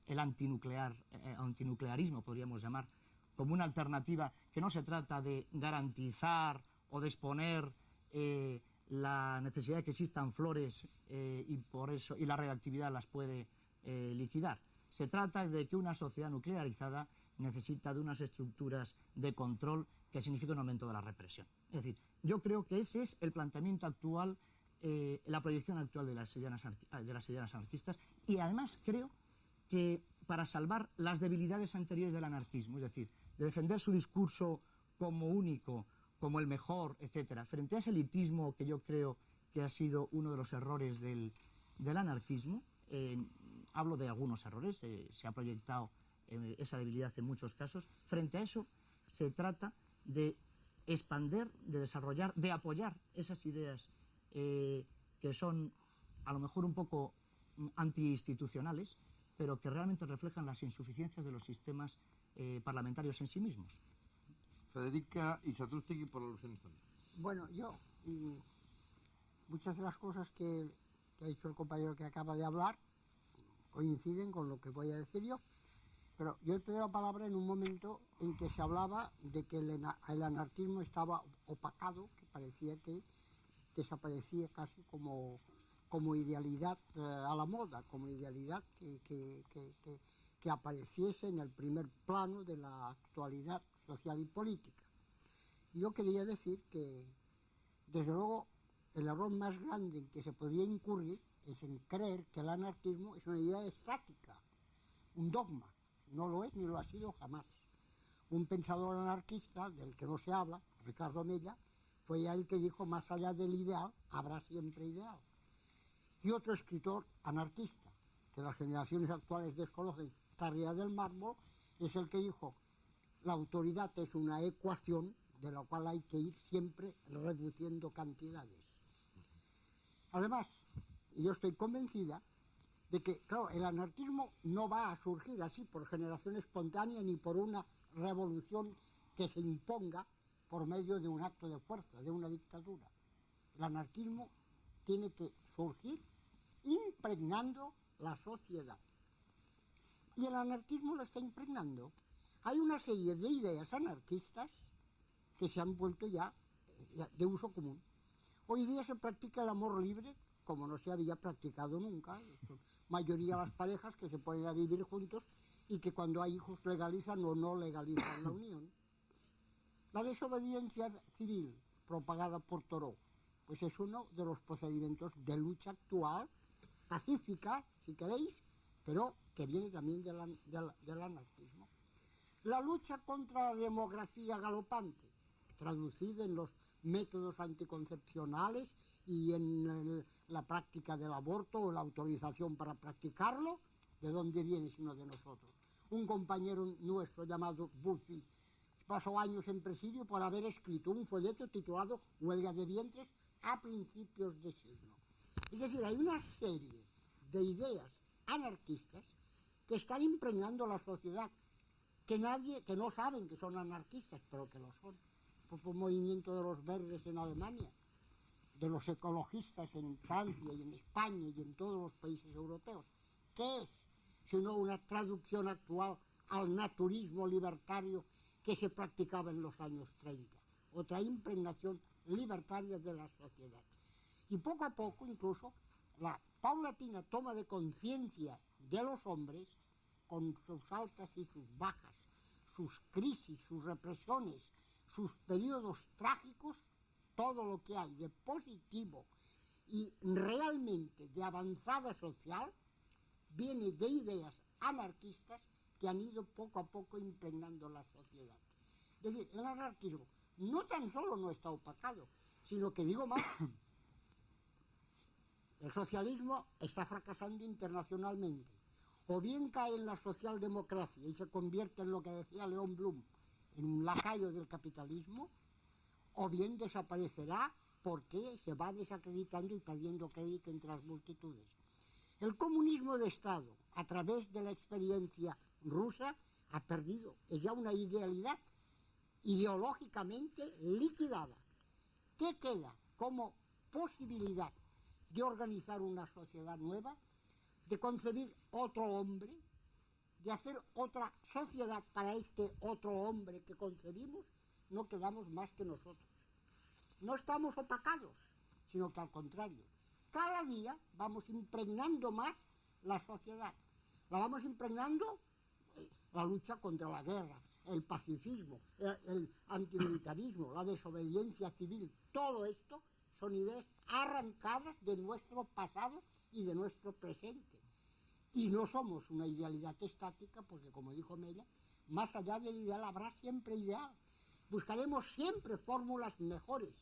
el antinuclearismo podríamos llamar, como una alternativa que no se trata de garantizar o de exponer la necesidad de que existan flores y la radiactividad las puede liquidar. Se trata de que una sociedad nuclearizada necesita de unas estructuras de control que significan un aumento de la represión. Es decir, yo creo que ese es el planteamiento actual, la proyección actual de las ideas anarquistas, y además creo que para salvar las debilidades anteriores del anarquismo, es decir, de defender su discurso como único, como el mejor, etcétera, frente a ese elitismo que yo creo que ha sido uno de los errores del anarquismo, hablo de algunos errores, se ha proyectado esa debilidad en muchos casos. Frente a eso se trata de expander, de desarrollar, de apoyar esas ideas que son a lo mejor un poco antiinstitucionales, pero que realmente reflejan las insuficiencias de los sistemas parlamentarios en sí mismos. Federica y Satrústegui por alusiones también. Bueno, muchas de las cosas que ha dicho el compañero que acaba de hablar coinciden con lo que voy a decir yo. Pero yo te doy la palabra en un momento en que se hablaba de que el anarquismo estaba opacado, que parecía que desaparecía casi como idealidad a la moda, como idealidad que apareciese en el primer plano de la actualidad social y política. Y yo quería decir que, desde luego, el error más grande en que se podría incurrir es en creer que el anarquismo es una idea estática, un dogma. No lo es ni lo ha sido jamás. Un pensador anarquista, del que no se habla, Ricardo Mella, fue ya el que dijo: más allá del ideal, habrá siempre ideal. Y otro escritor anarquista, que las generaciones actuales desconocen, Tarria del Mármol, es el que dijo: la autoridad es una ecuación de la cual hay que ir siempre reduciendo cantidades. Además, yo estoy convencida de que, claro, el anarquismo no va a surgir así por generación espontánea ni por una revolución que se imponga por medio de un acto de fuerza, de una dictadura. El anarquismo tiene que surgir impregnando la sociedad. Y el anarquismo lo está impregnando. Hay una serie de ideas anarquistas que se han vuelto ya de uso común. Hoy día se practica el amor libre como no se había practicado nunca. Mayoría de las parejas que se ponen a vivir juntos y que cuando hay hijos legalizan o no legalizan la unión. La desobediencia civil propagada por Thoreau, pues es uno de los procedimientos de lucha actual pacífica, si queréis, pero que viene también del anarquismo. La lucha contra la demografía galopante, traducida en los métodos anticoncepcionales y en la práctica del aborto o la autorización para practicarlo, ¿de dónde viene sino de nosotros? Un compañero nuestro llamado Buffy pasó años en presidio por haber escrito un folleto titulado Huelga de vientres a principios de siglo. Es decir, hay una serie de ideas anarquistas que están impregnando la sociedad, que no saben que son anarquistas, pero que lo son. Por el movimiento de los verdes en Alemania, de los ecologistas en Francia y en España y en todos los países europeos. ¿Qué es sino una traducción actual al naturismo libertario que se practicaba en los años 30? Otra impregnación libertaria de la sociedad. Y poco a poco, incluso, la paulatina toma de conciencia de los hombres, con sus altas y sus bajas, sus crisis, sus represiones, sus periodos trágicos, todo lo que hay de positivo y realmente de avanzada social, viene de ideas anarquistas que han ido poco a poco impregnando la sociedad. Es decir, el anarquismo no tan solo no está opacado, sino que digo más, el socialismo está fracasando internacionalmente. O bien cae en la socialdemocracia y se convierte en lo que decía León Blum, en un lacayo del capitalismo, o bien desaparecerá porque se va desacreditando y perdiendo crédito entre las multitudes. El comunismo de Estado, a través de la experiencia rusa, ha perdido, es ya una idealidad ideológicamente liquidada. ¿Qué queda como posibilidad de organizar una sociedad nueva, de concebir otro hombre, de hacer otra sociedad para este otro hombre que concebimos? No quedamos más que nosotros. No estamos opacados, sino que al contrario, cada día vamos impregnando más la sociedad. La vamos impregnando la lucha contra la guerra, el pacifismo, el antimilitarismo, la desobediencia civil. Todo esto son ideas arrancadas de nuestro pasado y de nuestro presente. Y no somos una idealidad estática, porque como dijo Mella, más allá del ideal habrá siempre ideal. Buscaremos siempre fórmulas mejores.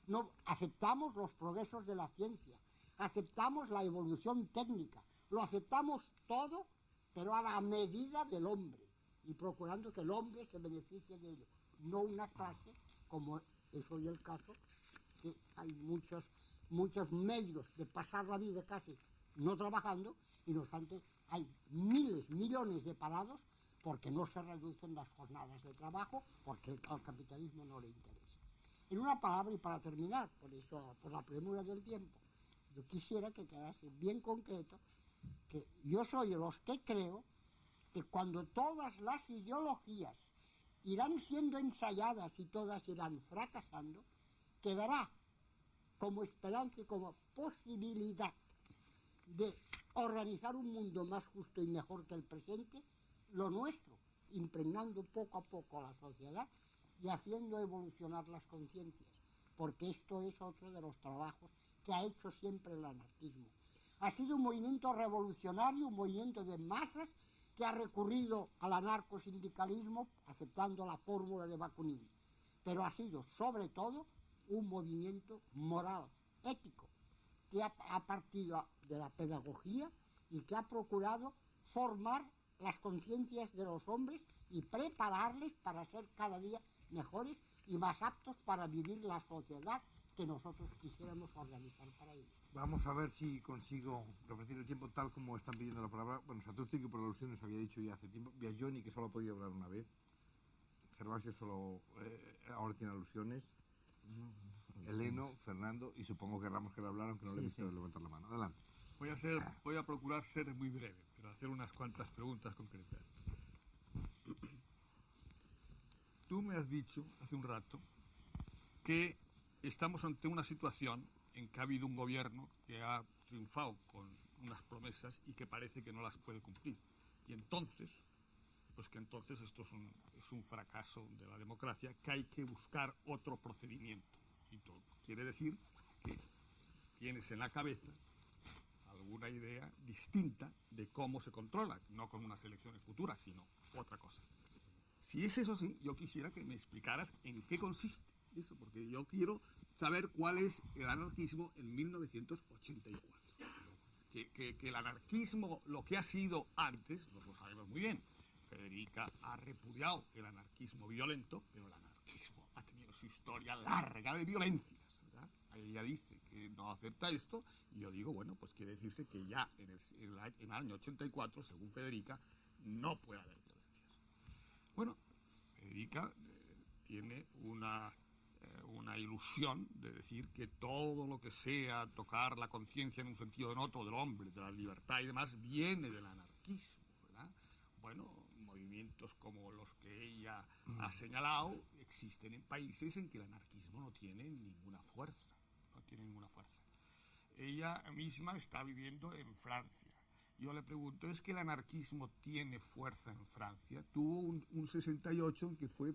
No aceptamos los progresos de la ciencia, aceptamos la evolución técnica, lo aceptamos todo, pero a la medida del hombre, y procurando que el hombre se beneficie de ello, no una clase, como es hoy el caso, que hay muchos medios de pasar la vida casi no trabajando, y no obstante hay miles, millones de parados porque no se reducen las jornadas de trabajo, porque al capitalismo no le interesa. En una palabra, y para terminar, por la premura del tiempo, yo quisiera que quedase bien concreto que yo soy de los que creo que cuando todas las ideologías irán siendo ensayadas y todas irán fracasando, quedará como esperanza y como posibilidad de organizar un mundo más justo y mejor que el presente, lo nuestro, impregnando poco a poco a la sociedad y haciendo evolucionar las conciencias, porque esto es otro de los trabajos que ha hecho siempre el anarquismo. Ha sido un movimiento revolucionario, un movimiento de masas que ha recurrido al anarcosindicalismo aceptando la fórmula de Bakunin, pero ha sido sobre todo un movimiento moral, ético, que ha partido de la pedagogía y que ha procurado formar las conciencias de los hombres y prepararles para ser cada día mejores y más aptos para vivir la sociedad que nosotros quisiéramos organizar para ellos. Vamos a ver si consigo repetir el tiempo tal como están pidiendo la palabra. Bueno, Satrústig, que por alusiones había dicho ya hace tiempo, Biagioni, que solo ha podido hablar una vez, Gervasio solo ahora tiene alusiones, Heleno, Fernando, y supongo que Ramos que le hablaron, que no le he visto levantar la mano. Adelante. Voy a procurar ser muy breve, pero hacer unas cuantas preguntas concretas. Tú me has dicho hace un rato que estamos ante una situación en que ha habido un gobierno que ha triunfado con unas promesas y que parece que no las puede cumplir. Y entonces, pues que entonces esto es un fracaso de la democracia, que hay que buscar otro procedimiento y todo. Quiere decir que tienes en la cabeza alguna idea distinta de cómo se controla, no con unas elecciones futuras, sino otra cosa. Si es eso, sí, yo quisiera que me explicaras en qué consiste eso, porque yo quiero saber cuál es el anarquismo en 1984. Que el anarquismo, lo que ha sido antes, pues lo sabemos muy bien. Federica ha repudiado el anarquismo violento, pero el anarquismo ha tenido su historia larga de violencias, ¿verdad? Ella dice que no acepta esto, y yo digo, bueno, pues quiere decirse que ya en el año 84, según Federica, no puede haber violencias. Bueno, Federica tiene una ilusión de decir que todo lo que sea tocar la conciencia en un sentido o en otro del hombre, de la libertad y demás, viene del anarquismo, ¿verdad? Bueno, movimientos como los que ella ha señalado existen en países en que el anarquismo no tiene ninguna fuerza, no tiene ninguna fuerza. Ella misma está viviendo en Francia. Yo le pregunto, ¿es que el anarquismo tiene fuerza en Francia? Tuvo un 68 en que fue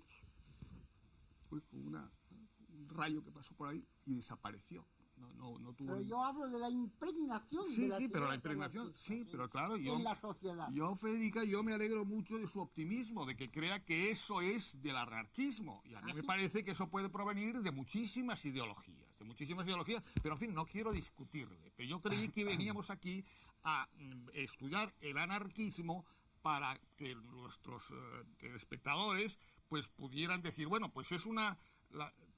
como un rayo que pasó por ahí y desapareció. No tuvo. Pero yo hablo de la impregnación Sí, de las sí, pero la ideas impregnación, anarquistas, sí, pero claro, en la sociedad. Federica, yo me alegro mucho de su optimismo, de que crea que eso es del anarquismo. Y a mí me parece que eso puede provenir de muchísimas ideologías, pero en fin, no quiero discutirle. Pero yo creí que veníamos aquí a estudiar el anarquismo para que nuestros espectadores pues pudieran decir, bueno, pues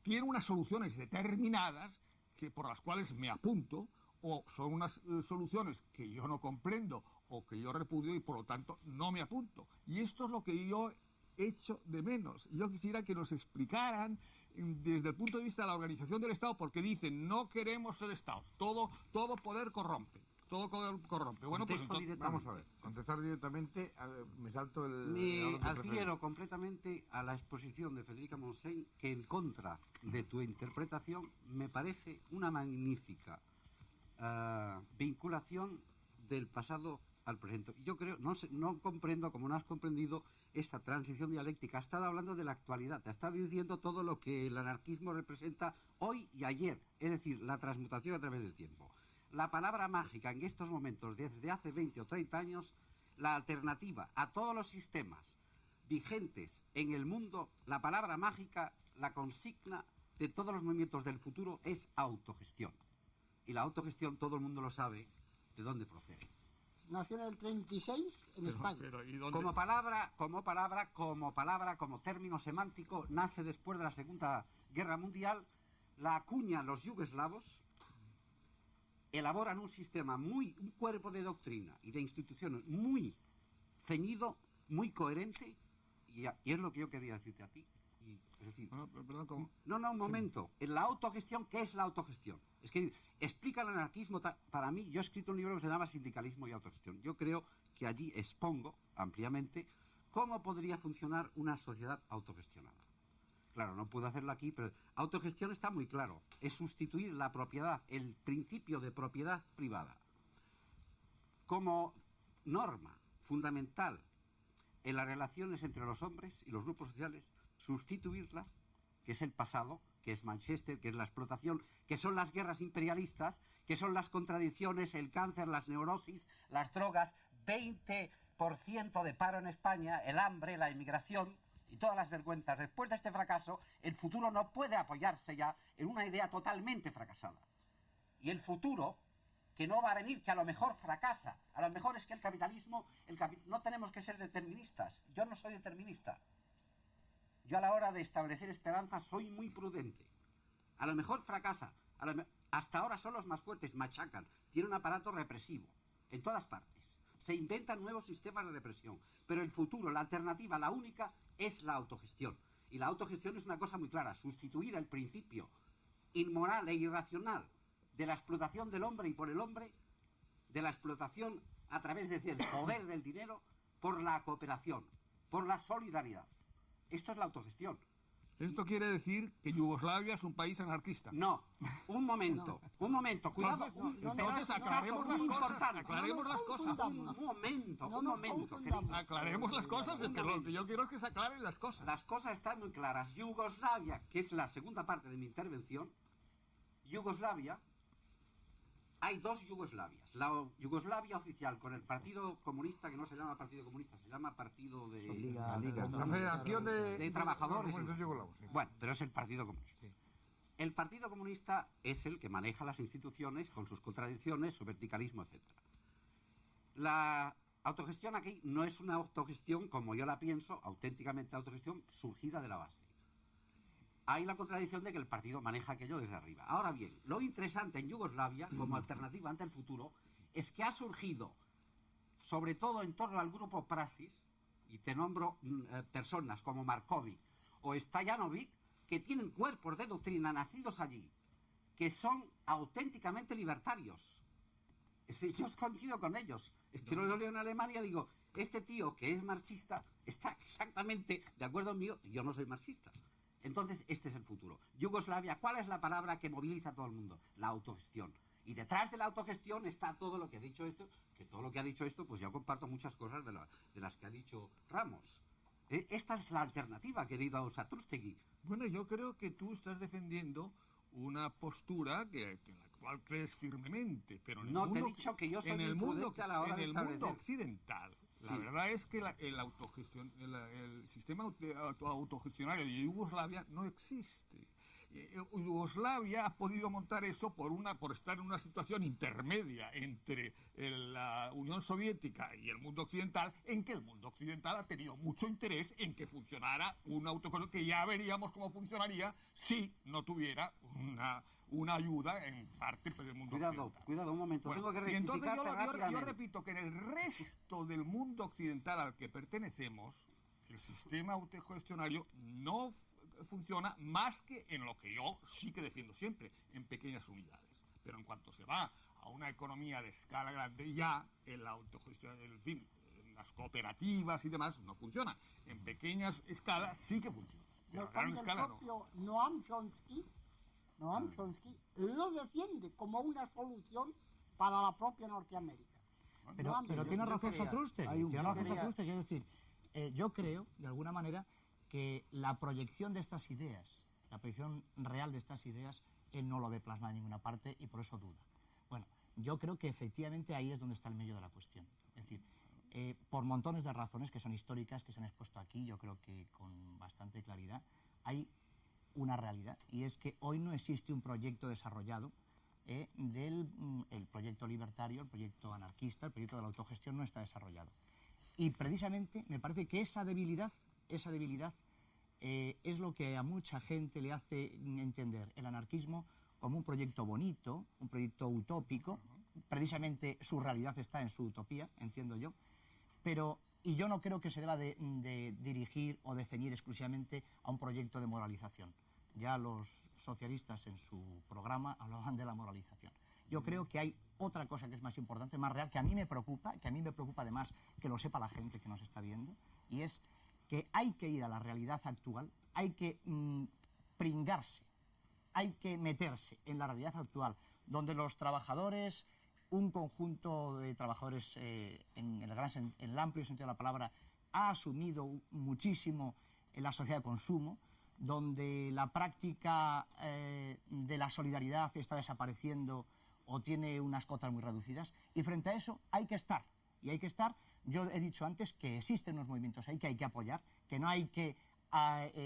tiene unas soluciones determinadas por las cuales me apunto, o son unas soluciones que yo no comprendo o que yo repudio y por lo tanto no me apunto. Y esto es lo que yo echo de menos. Yo quisiera que nos explicaran desde el punto de vista de la organización del Estado, porque dicen, no queremos el Estado, todo poder corrompe. Todo corrompe. Bueno, pues entonces, vamos a ver. Contestar directamente, me salto el... Me adhiero completamente a la exposición de Federica Montseny, que en contra de tu interpretación me parece una magnífica vinculación del pasado al presente. Yo creo, no comprendo, como no has comprendido, esta transición dialéctica. Ha estado hablando de la actualidad, te ha estado diciendo todo lo que el anarquismo representa hoy y ayer, es decir, la transmutación a través del tiempo. La palabra mágica en estos momentos, desde hace 20 o 30 años, la alternativa a todos los sistemas vigentes en el mundo, la palabra mágica, la consigna de todos los movimientos del futuro es autogestión. Y la autogestión, todo el mundo lo sabe, de dónde procede. Nació en el 36 en España. ¿y dónde? Como término semántico, nace después de la Segunda Guerra Mundial, la acuñan los yugoslavos, elaboran un cuerpo de doctrina y de instituciones muy ceñido, muy coherente, y es lo que yo quería decirte a ti. Es decir, un momento. En la autogestión, ¿qué es la autogestión? Es que explica el anarquismo. Para mí, yo he escrito un libro que se llama Sindicalismo y Autogestión. Yo creo que allí expongo ampliamente cómo podría funcionar una sociedad autogestionada. Claro, no puedo hacerlo aquí, pero autogestión está muy claro. Es sustituir la propiedad, el principio de propiedad privada, como norma fundamental en las relaciones entre los hombres y los grupos sociales, sustituirla, que es el pasado, que es Manchester, que es la explotación, que son las guerras imperialistas, que son las contradicciones, el cáncer, las neurosis, las drogas, 20% de paro en España, el hambre, la inmigración y todas las vergüenzas. Después de este fracaso, el futuro no puede apoyarse ya en una idea totalmente fracasada. Y el futuro, que no va a venir, que a lo mejor fracasa, a lo mejor es que el capitalismo, no tenemos que ser deterministas. Yo no soy determinista. Yo a la hora de establecer esperanzas soy muy prudente. A lo mejor fracasa. Hasta ahora son los más fuertes, machacan. Tienen un aparato represivo en todas partes. Se inventan nuevos sistemas de represión. Pero el futuro, la alternativa, la única, es la autogestión. Y la autogestión es una cosa muy clara. Sustituir el principio inmoral e irracional de la explotación del hombre y por el hombre, de la explotación a través del poder del dinero, por la cooperación, por la solidaridad. Esto es la autogestión. ¿Esto quiere decir que Yugoslavia es un país anarquista? No, un momento, cuidado. Entonces aclaremos las cosas, aclaremos las cosas. Un momento, querido. Aclaremos las cosas, es que lo que yo quiero es que se aclaren las cosas. Las cosas están muy claras. Yugoslavia, que es la segunda parte de mi intervención, Yugoslavia hay dos Yugoslavias. La Yugoslavia oficial con el Partido Comunista, que no se llama Partido Comunista, se llama Partido de... Liga. La Federación de Trabajadores. Comunistas Yugoslavos, sí. Bueno, pero es el Partido Comunista. El Partido Comunista es el que maneja las instituciones con sus contradicciones, su verticalismo, etc. La autogestión aquí no es una autogestión, como yo la pienso, auténticamente autogestión, surgida de la base. Hay la contradicción de que el partido maneja aquello desde arriba. Ahora bien, lo interesante en Yugoslavia, como alternativa ante el futuro, es que ha surgido, sobre todo en torno al grupo Praxis, y te nombro personas como Markovic o Stojanovic, que tienen cuerpos de doctrina nacidos allí, que son auténticamente libertarios. Es decir, yo coincido con ellos. Es que lo leo en Alemania y digo, este tío que es marxista está exactamente de acuerdo conmigo, yo no soy marxista. Entonces, este es el futuro. Yugoslavia, ¿cuál es la palabra que moviliza a todo el mundo? La autogestión. Y detrás de la autogestión está todo lo que ha dicho esto, que todo lo que ha dicho esto, pues yo comparto muchas cosas de las que ha dicho Ramos. Esta es la alternativa, querido Satrústegui. Bueno, yo creo que tú estás defendiendo una postura en la cual crees firmemente, pero en el No, mundo, te he dicho que yo soy en el muy mundo, prudente a la hora en de el mundo establecer. occidental, la Sí. verdad es que el sistema autogestionario de Yugoslavia no existe. Yugoslavia ha podido montar eso por estar en una situación intermedia entre la Unión Soviética y el mundo occidental, en que el mundo occidental ha tenido mucho interés en que funcionara una autogestión que ya veríamos cómo funcionaría si no tuviera una ayuda en parte del mundo occidental. Cuidado, un momento. Bueno, Tengo que y entonces rectificarte yo rápidamente. repito que en el resto del mundo occidental al que pertenecemos, el sistema autogestionario no funciona más que en lo que yo sí que defiendo siempre, en pequeñas unidades. Pero en cuanto se va a una economía de escala grande, ya en la autogestión, en fin, las cooperativas y demás no funciona. En pequeñas escalas sí que funciona. No Pero a gran obstante, el escala no. propio Noam Chomsky lo defiende como una solución para la propia Norteamérica. Pero tiene razón Satrústegui, tiene razón Satrústegui, es decir, yo creo, de alguna manera, que la proyección de estas ideas, la proyección real de estas ideas, él no lo ve plasmada en ninguna parte y por eso duda. Bueno, yo creo que efectivamente ahí es donde está el meollo de la cuestión. Es decir, por montones de razones que son históricas, que se han expuesto aquí, yo creo que con bastante claridad, hay una realidad, y es que hoy no existe un proyecto desarrollado del proyecto libertario, el proyecto anarquista, el proyecto de la autogestión no está desarrollado. Y precisamente me parece que esa debilidad es lo que a mucha gente le hace entender el anarquismo como un proyecto bonito, un proyecto utópico. Precisamente su realidad está en su utopía, entiendo yo, y yo no creo que se deba de dirigir o de ceñir exclusivamente a un proyecto de moralización. Ya los socialistas en su programa hablaban de la moralización. Yo creo que hay otra cosa que es más importante, más real, que a mí me preocupa además que lo sepa la gente que nos está viendo, y es que hay que ir a la realidad actual, hay que pringarse, hay que meterse en la realidad actual, donde los trabajadores, un conjunto de trabajadores en el amplio sentido de la palabra, ha asumido muchísimo en la sociedad de consumo, donde la práctica de la solidaridad está desapareciendo o tiene unas cotas muy reducidas, y frente a eso hay que estar. Yo he dicho antes que existen unos movimientos ahí que hay que apoyar, que no hay que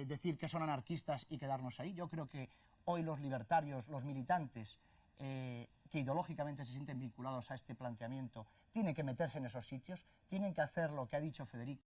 decir que son anarquistas y quedarnos ahí. Yo creo que hoy los libertarios, los militantes, que ideológicamente se sienten vinculados a este planteamiento, tienen que meterse en esos sitios, tienen que hacer lo que ha dicho Federico.